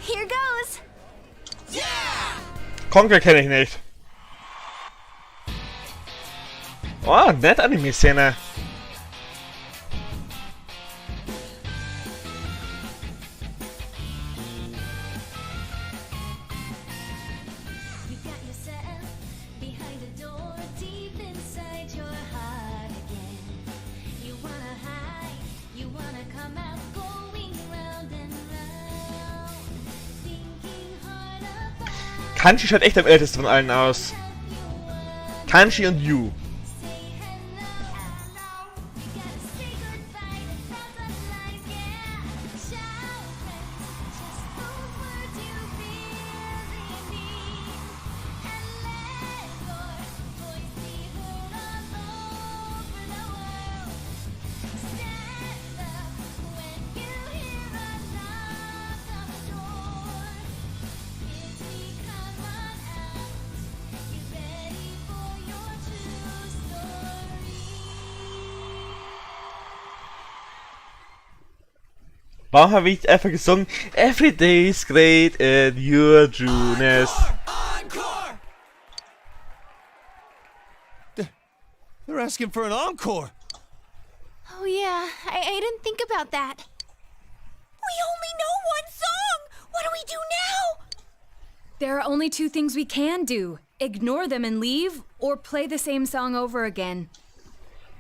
Here goes. Conker kenne ich nicht. Oh, nett Anime-Szene. You got yourself behind a door deep inside your heart again. You wanna hide, you wanna come out, going round and round. Thinking hard about Kanji schaut echt am ältesten von allen aus. Kanji und Yu. say hello. You gotta say goodbye to thousands of lies, yeah. Shout friends, just those words you really need. And let your voice be heard all over the world. Stand up when you hear a knock on the door. Kids, we come on out. You ready for your true story? Warum habe ich einfach gesungen? Every day is great in your Junes. Encore! They're asking for an encore! Oh yeah, I didn't think about that. We only know one song! What do we do now? There are only two things we can do. Ignore them and leave, or play the same song over again.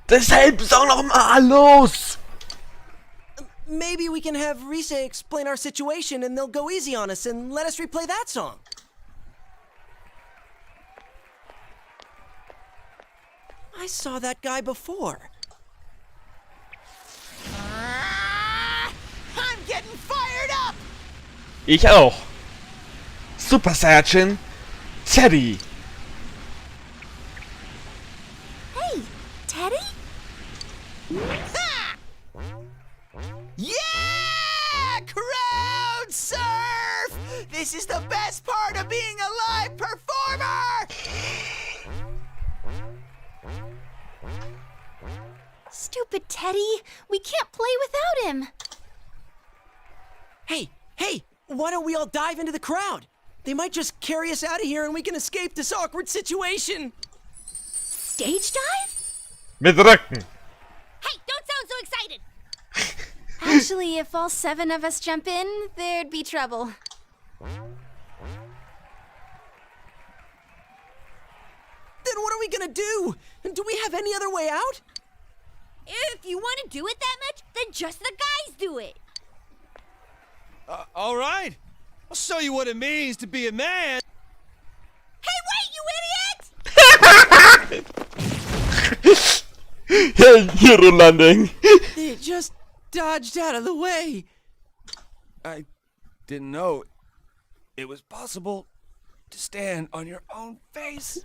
Deshalb Song nochmal los! Maybe we can have Rise explain our situation and they'll go easy on us and let us replay that song. I saw that guy before. I'm getting fired up! Ich auch. Super Saiyan Teddy. Hey, Teddy? Ha! Yeah! Crowd surf! This is the best part of being a live performer! Stupid Teddy. We can't play without him. Hey, why don't we all dive into the crowd? They might just carry us out of here and we can escape this awkward situation. Stage dive? Mit Rücken. Hey, don't sound so excited! Actually, if all 7 of us jump in, there'd be trouble. Then what are we gonna do? Do we have any other way out? If you want to do it that much, then just the guys do it. All right. I'll show you what it means to be a man. Hey, wait, you idiot! Hero landing. They just dodged out of the way. I didn't know it was possible to stand on your own face.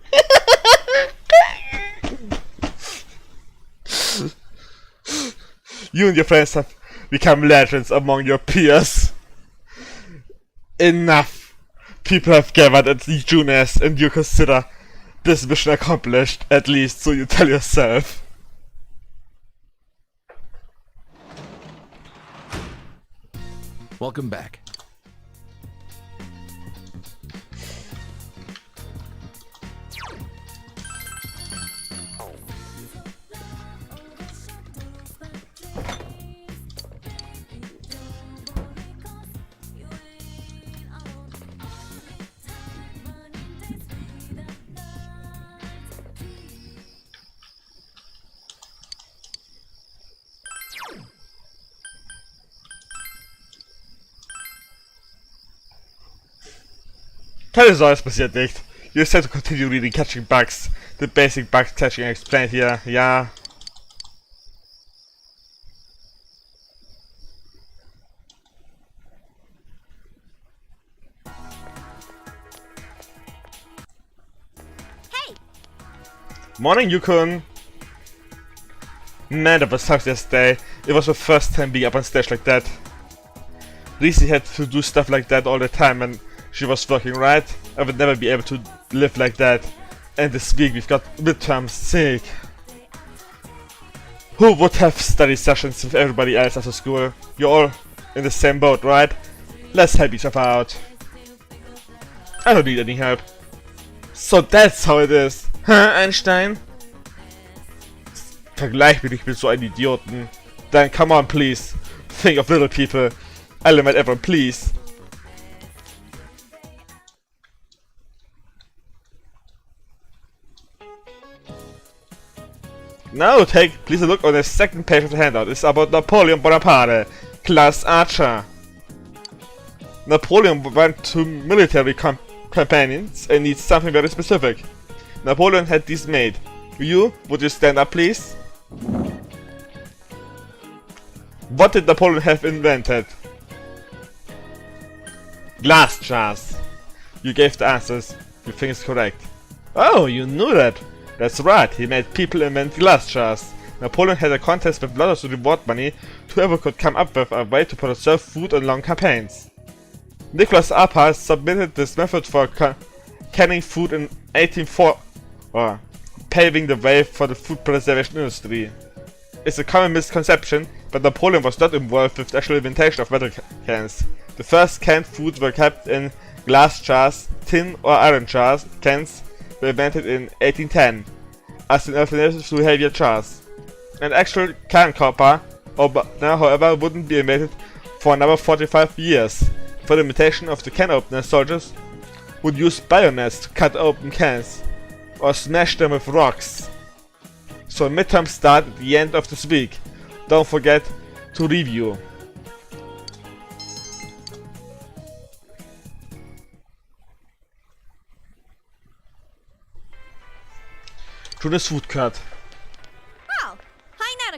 You and your friends have become legends among your peers. Enough. People have gathered at the Junes and you consider this mission accomplished, at least so you tell yourself. Welcome back. Keine Sorge, es passiert nicht. You just have to continue reading Catching Bugs. The basic bug catching explained here, ja. Hey! Morning, Yukon. Man, that was tough yesterday. It was my first time being up on stage like that. Lizzie had to do stuff like that all the time and she was working, right? I would never be able to live like that. And this week we've got midterms, sick. Who would have study sessions with everybody else after school? You're all in the same boat, right? Let's help each other out. I don't need any help. So that's how it is. Huh, Einstein? Vergleich mich nicht mit so einem Idioten. Then come on, please. Think of little people. Element everyone, please. Now please look on the second page of the handout. It's about Napoleon Bonaparte, class archer. Napoleon went to military campaigns and needs something very specific. Napoleon had these made. Would you stand up please? What did Napoleon have invented? Glass jars. You gave the answers. You think it's correct. Oh, you knew that. That's right, he made people invent glass jars. Napoleon had a contest with lots of reward money to whoever could come up with a way to preserve food on long campaigns. Nicholas Appel submitted this method for canning food in 1804, paving the way for the food preservation industry. It's a common misconception, but Napoleon was not involved with the actual invention of metal cans. The first canned foods were kept in glass jars, tin or iron jars. Cans were invented in 1810 as an alternative to heavier jars. An actual can copper, however, wouldn't be invented for another 45 years. For the imitation of the can opener, soldiers would use bayonets to cut open cans or smash them with rocks. So midterms start at the end of this week. Don't forget to review. Schönes Food Cut.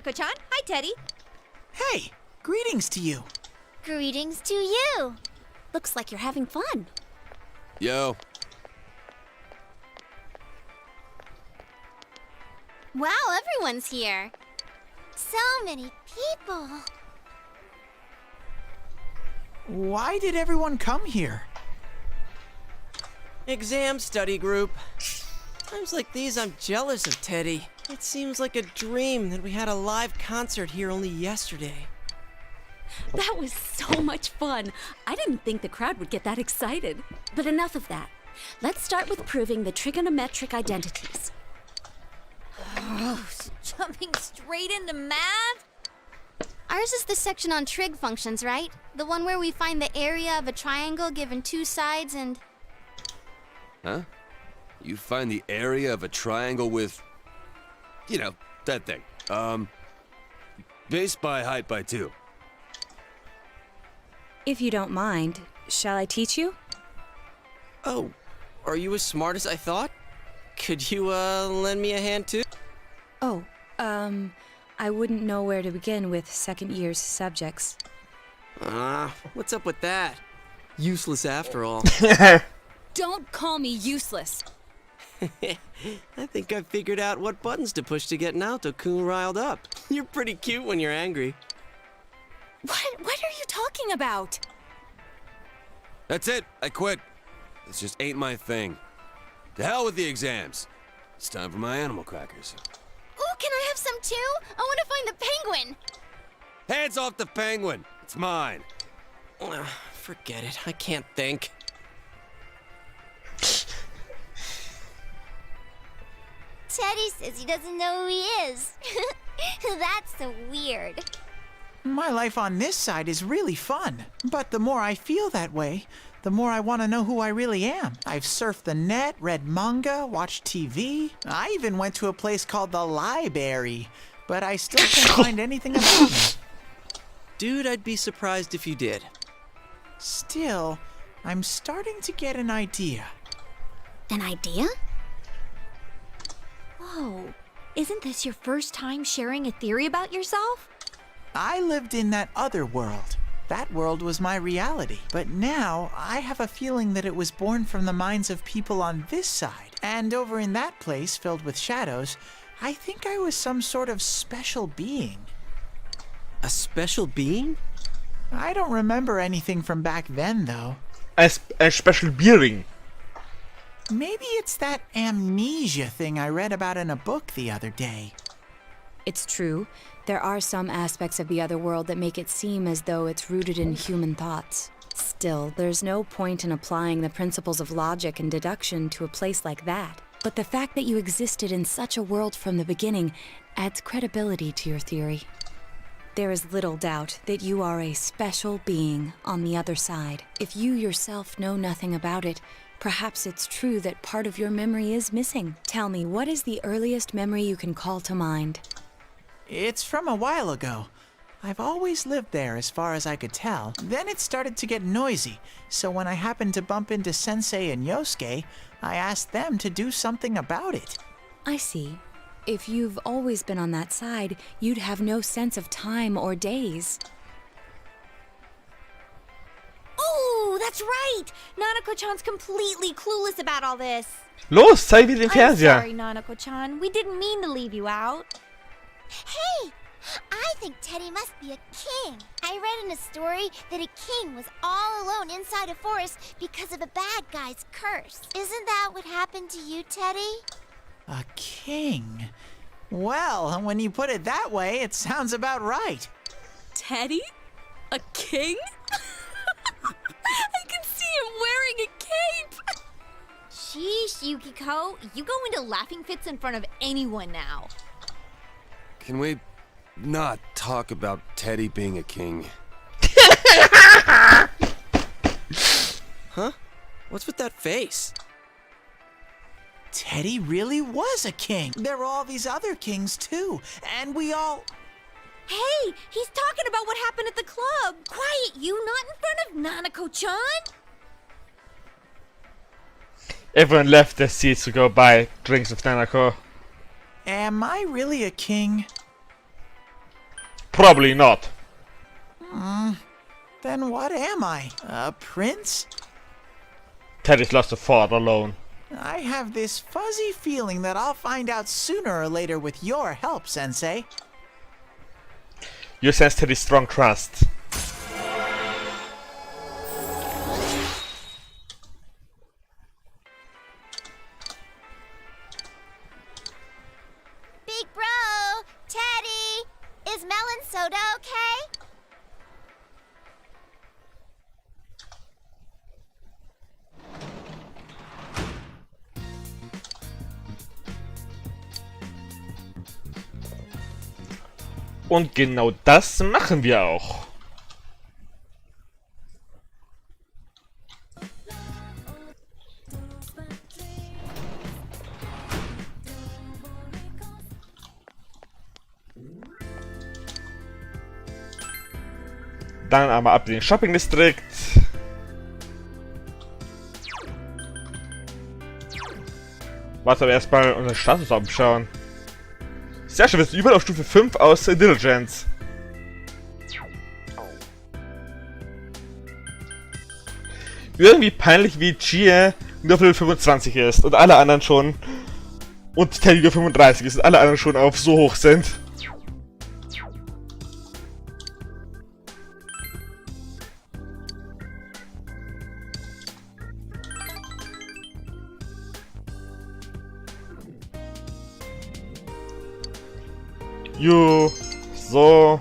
Nanako-chan. Hi, Teddy. Hey, greetings to you. Greetings to you. Looks like you're having fun. Yo. Wow, everyone's here. So many people. Why did everyone come here? Exam study group. Times like these, I'm jealous of Teddy. It seems like a dream that we had a live concert here only yesterday. That was so much fun. I didn't think the crowd would get that excited. But enough of that. Let's start with proving the trigonometric identities. Oh, jumping straight into math? Ours is the section on trig functions, right? The one where we find the area of a triangle given two sides and... Huh? You find the area of a triangle with... You know, that thing. Base by height by 2. If you don't mind, shall I teach you? Oh, are you as smart as I thought? Could you, lend me a hand too? Oh, I wouldn't know where to begin with second year's subjects. What's up with that? Useless after all. Don't call me useless. I think I figured out what buttons to push to get Naoto-kun riled up. You're pretty cute when you're angry. What are you talking about? That's it. I quit. This just ain't my thing. To hell with the exams. It's time for my animal crackers. Ooh, can I have some too? I want to find the penguin. Hands off the penguin. It's mine. Forget it. I can't think. Teddy says he doesn't know who he is. That's so weird. My life on this side is really fun. But the more I feel that way, the more I want to know who I really am. I've surfed the net, read manga, watched TV. I even went to a place called the Library. But I still can't find anything about me. Dude, I'd be surprised if you did. Still, I'm starting to get an idea. An idea? Whoa. Isn't this your first time sharing a theory about yourself? I lived in that other world. That world was my reality. But now, I have a feeling that it was born from the minds of people on this side. And over in that place, filled with shadows, I think I was some sort of special being. A special being? I don't remember anything from back then, though. A special beering. Maybe it's that amnesia thing I read about in a book the other day. It's true. There are some aspects of the other world that make it seem as though it's rooted in human thoughts. Still, there's no point in applying the principles of logic and deduction to a place like that. But the fact that you existed in such a world from the beginning adds credibility to your theory. There is little doubt that you are a special being on the other side. If you yourself know nothing about it, perhaps it's true that part of your memory is missing. Tell me, what is the earliest memory you can call to mind? It's from a while ago. I've always lived there as far as I could tell. Then it started to get noisy, so when I happened to bump into Sensei and Yosuke, I asked them to do something about it. I see. If you've always been on that side, you'd have no sense of time or days. Oh, that's right! Nanako-chan's completely clueless about all this. Los, zeig mir den I'm Fernseher. sorry, Nanako-chan. We didn't mean to leave you out. Hey! I think Teddy must be a king. I read in a story that a king was all alone inside a forest because of a bad guy's curse. Isn't that what happened to you, Teddy? A king? Well, when you put it that way, it sounds about right. Teddy? A king? I can see him wearing a cape! Sheesh, Yukiko. You go into laughing fits in front of anyone now. Can we not talk about Teddy being a king? Huh? What's with that face? Teddy really was a king. There were all these other kings, too. And we all... Hey, he's talking about what happened at the club. Quiet, you, not in front of Nanako-chan. Everyone left their seats to go buy drinks with Nanako. Am I really a king? Probably not. Then what am I? A prince? Teddy's lost a father alone. I have this fuzzy feeling that I'll find out sooner or later with your help, Sensei. You sense Teddy's strong trust. Big bro, Teddy, is melon soda okay? Und genau das machen wir auch. Dann einmal ab in den Shopping District. Warte, aber erstmal unseren Status anschauen. Sehr schön, wir sind überall auf Stufe 5 aus Diligence. Irgendwie peinlich, wie Chie nur auf Level 25 ist und alle anderen schon. Und Teddy nur 35 ist und alle anderen schon auf so hoch sind. Jo, so.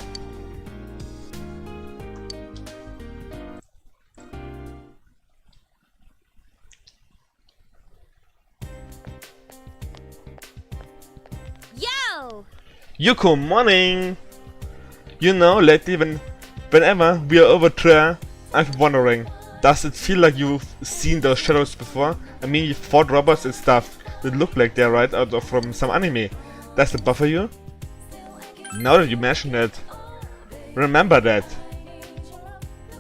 Yo! Yuko, morning! You know, lately whenever we are over there, I've been wondering, does it feel like you've seen those shadows before? I mean, you fought robots and stuff that look like they're right out of from some anime. Does it bother you? Now that you mention it, remember that.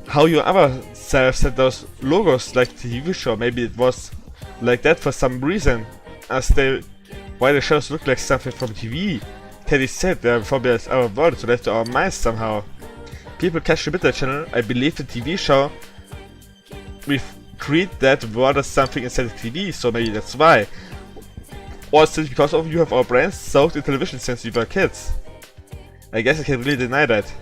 How you ever self set those logos like the TV show, maybe it was like that for some reason, as they, why the shadows look like something from TV. Teddy said they are phobias our world so left to our minds somehow. People catch the Bitter channel, I believe the TV show, we treat that world as something inside the TV, so maybe that's why. Or is it because of you have our brains soaked in television since we were kids? I guess I can't really deny that.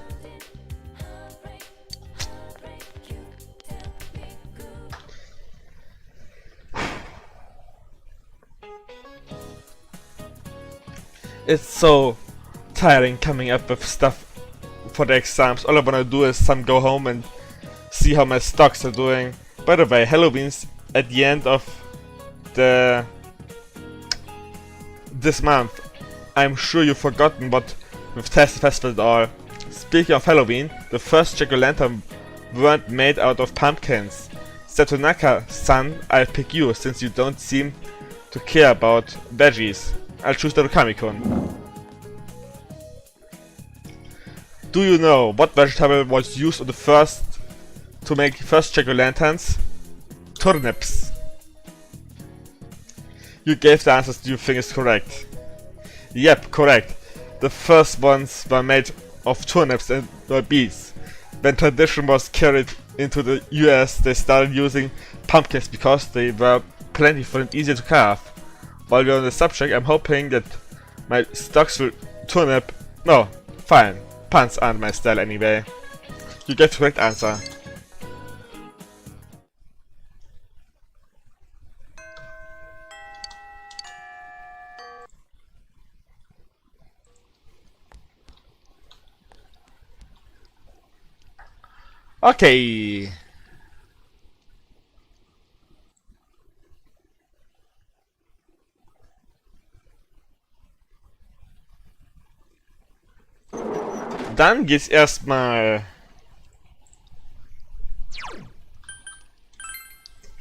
It's so tiring coming up with stuff for the exams. All I wanna do is go home and see how my stocks are doing. By the way, Halloween's at the end of this month. I'm sure you've forgotten what with Test Festival and all. Speaking of Halloween, the first jack-o'-lantern weren't made out of pumpkins. Satonaka-san, I'll pick you since you don't seem to care about veggies. I'll choose the Rukami-kun. Do you know what vegetable was used on the first to make first jack-o'-lanterns? Turnips. You gave the answers you think is correct. Yep, correct. The first ones were made of turnips and beets. When tradition was carried into the US, they started using pumpkins because they were plentiful and easier to carve. While we're on the subject, I'm hoping that my stocks will turnip. No, fine. Puns aren't my style anyway. You gave the correct answer. Okay. Dann geht's erstmal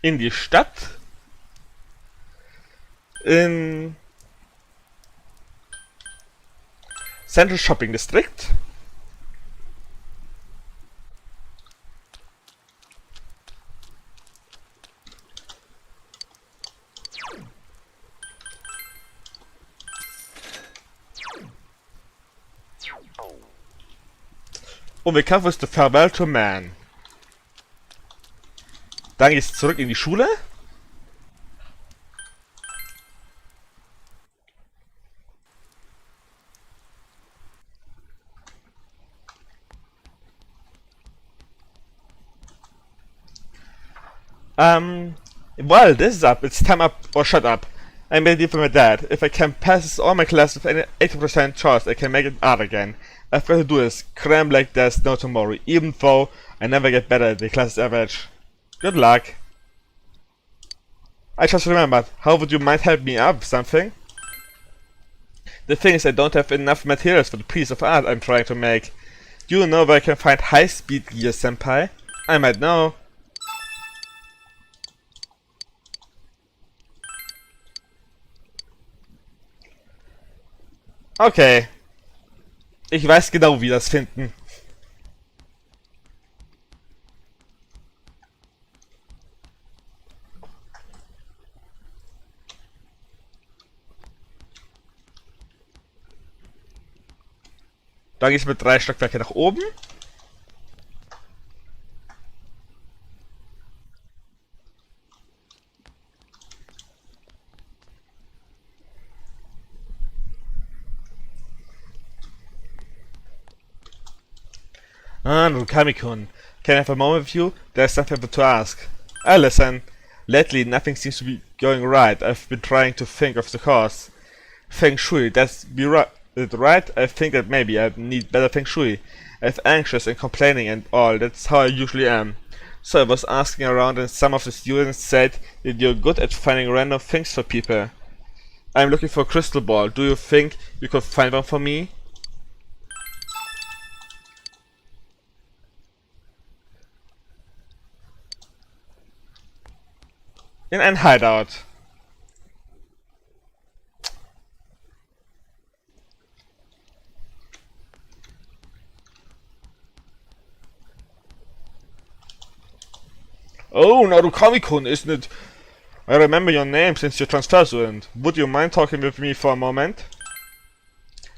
in die Stadt. In Central Shopping District. Und wir kaufen uns The Farewell to Man. Dann geht's zurück in die Schule. Well, this is up. It's time up or shut up. I made a deal with my dad. If I can pass all my classes with any 80% chance, I can make it art again. I've got to do this, cram like there's no tomorrow, even though I never get better at the class average. Good luck. I just remembered, how would you mind helping me out with something? The thing is, I don't have enough materials for the piece of art I'm trying to make. Do you know where I can find high-speed gear, senpai? I might know. Okay. Ich weiß genau, wie wir das finden. Dann geht's mit 3 Stockwerke nach oben. Narukami-kun, can I have a moment with you? There's something to ask. Listen. Lately, nothing seems to be going right. I've been trying to think of the cause. Feng Shui, that's right? I think that maybe I need better Feng Shui. I'm anxious and complaining and all. That's how I usually am. So I was asking around and some of the students said that you're good at finding random things for people. I'm looking for a crystal ball. Do you think you could find one for me? In ein Hideout. Oh, Narukami-kun, isn't it? I remember your name since your transfer student. Would you mind talking with me for a moment?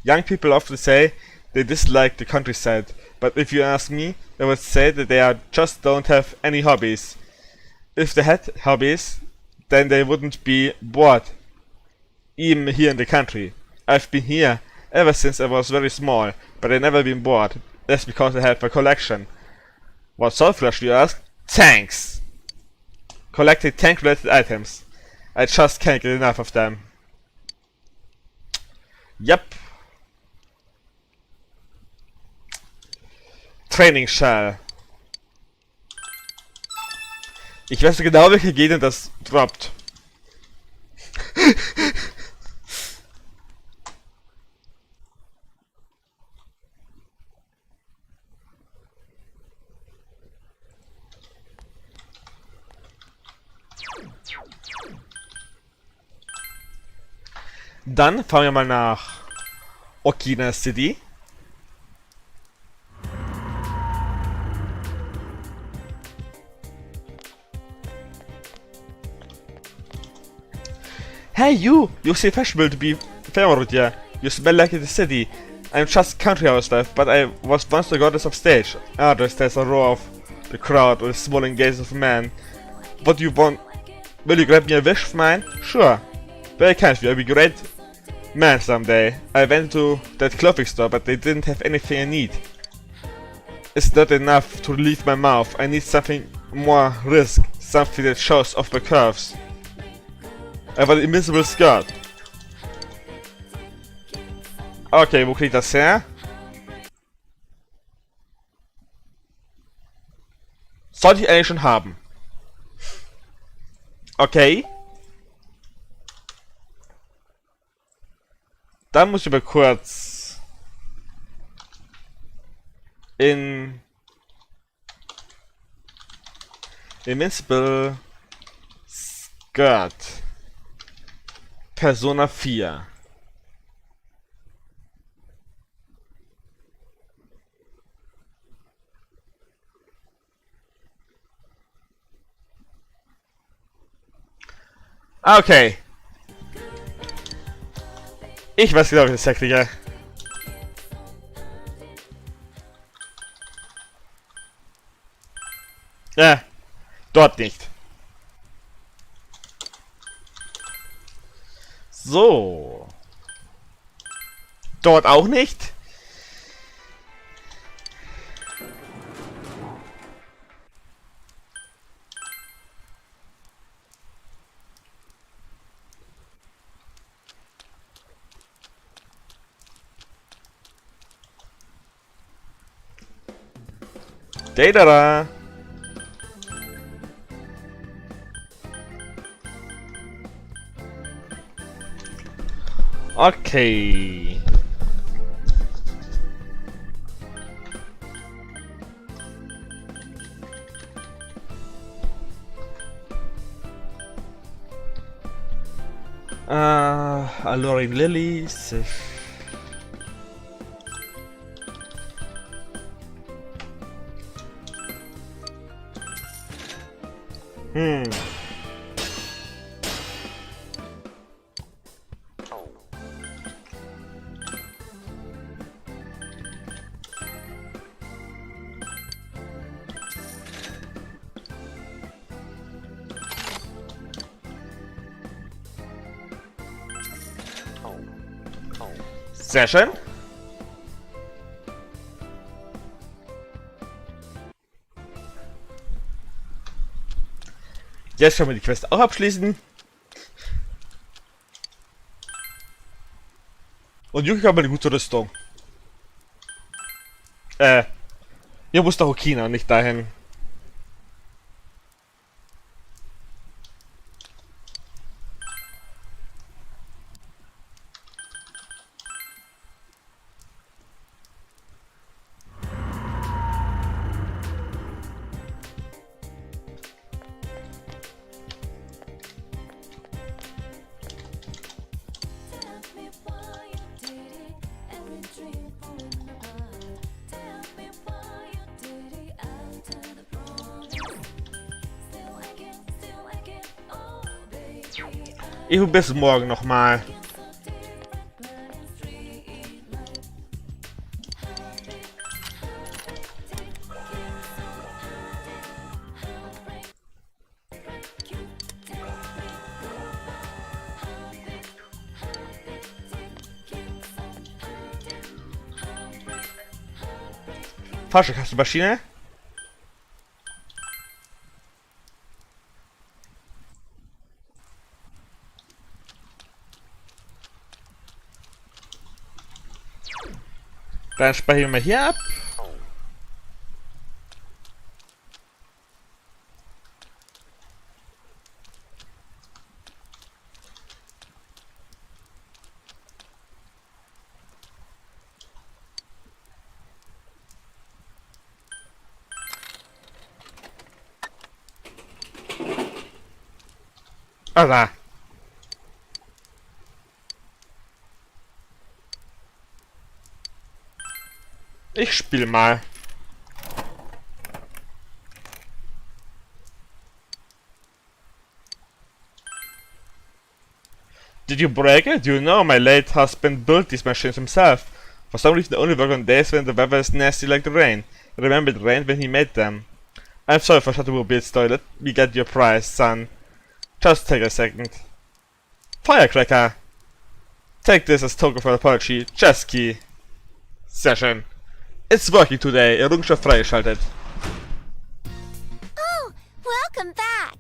Young people often say they dislike the countryside, but if you ask me, they would say that they just don't have any hobbies. If they had hobbies, then they wouldn't be bored, even here in the country. I've been here ever since I was very small, but I've never been bored. That's because I have a collection. What sort, Flash, you ask? Tanks! Collecting tank-related items. I just can't get enough of them. Yep. Training Shell. Ich weiß genau, welche Gene das droppt. Dann fahren wir mal nach Okina City. Hey you seem fashionable to be favorite here. You smell like the city. I'm just country housewife, but I was once the goddess of stage. There's a roar of the crowd with swollen gazes of men. What do you want? Will you grab me a wish of mine? Sure. Very kind of you, I'll be great man someday. I went to that clothing store, but they didn't have anything I need. It's not enough to relieve my mouth. I need something more risk, something that shows off my curves. I want an invisible skirt. Okay, wo krieg ich das her? Sollte ich eigentlich schon haben. Okay. Dann muss ich aber kurz in Invincible Skirt Persona 4. Okay. Ich weiß genau, wie das kriege. Dort nicht. So. Dort auch nicht. Data. Okay. Alluring Lilies. Sehr schön. Jetzt können wir die Quest auch abschließen. Und Yuki hat eine gute Rüstung. Ihr muss nach Okina, nicht dahin. Ich bis morgen nochmal. Fahrstuhlkastenmaschine. Dann speichern wir hier ab. Ah, da. Ich spiele mal. Did you break it? You know my late husband built these machines himself. For some reason they only work on days when the weather is nasty like the rain. Remember it rained when he made them. I'm sorry for Shuttermobile story. Let me get your prize, son. Just take a second. Firecracker! Take this as token for apology. Chess key. Sehr schön. It's working today. Errungenschaft freigeschaltet. Oh, welcome back.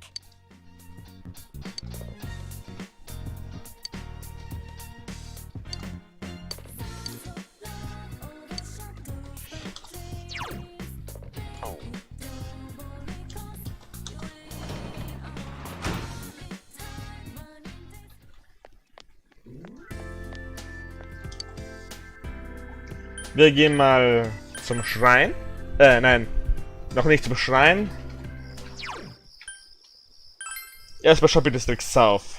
Wir gehen mal zum Schrein. Nein. Noch nicht zum Schrein. Erstmal Shopping District South.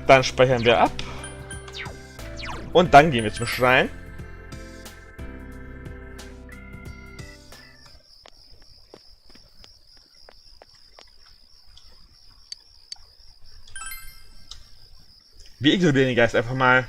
Dann speichern wir ab. Und dann gehen wir zum Schrein. Wir ignorieren den Geist einfach mal.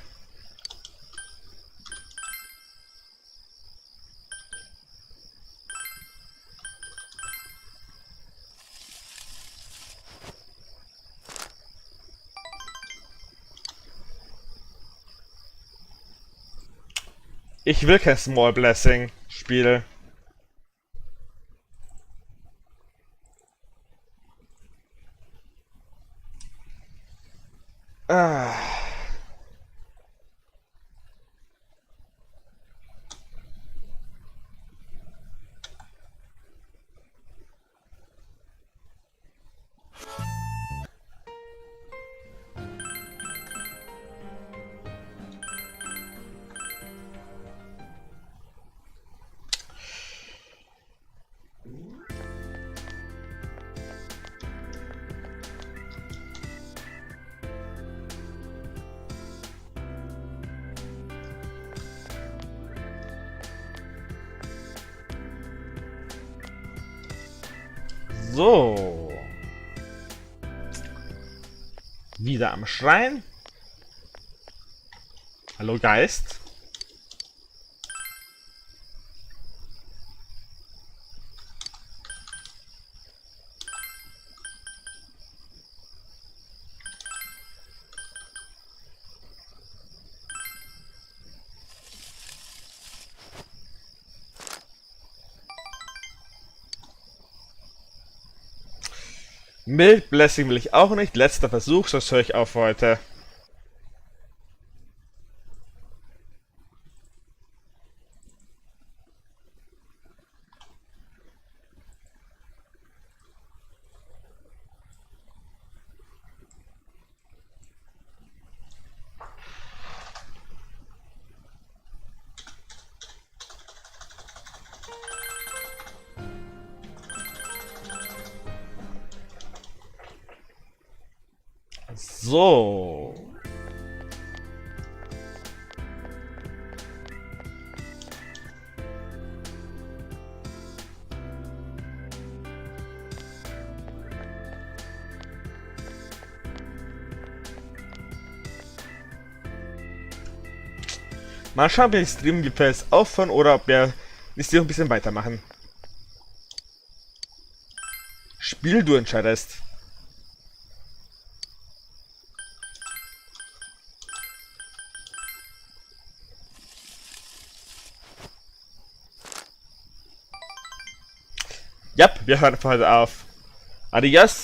Ich will kein Small Blessing Spiel. Ah. So. Wieder am Schrein. Hallo Geist. Mild Blessing will ich auch nicht. Letzter Versuch, sonst höre ich auf heute. So. Mal schauen, ob wir den Stream gefällt aufhören oder ob wir die Stream ein bisschen weitermachen. Spiel, du entscheidest. Ja, wir hören für heute auf. Adios.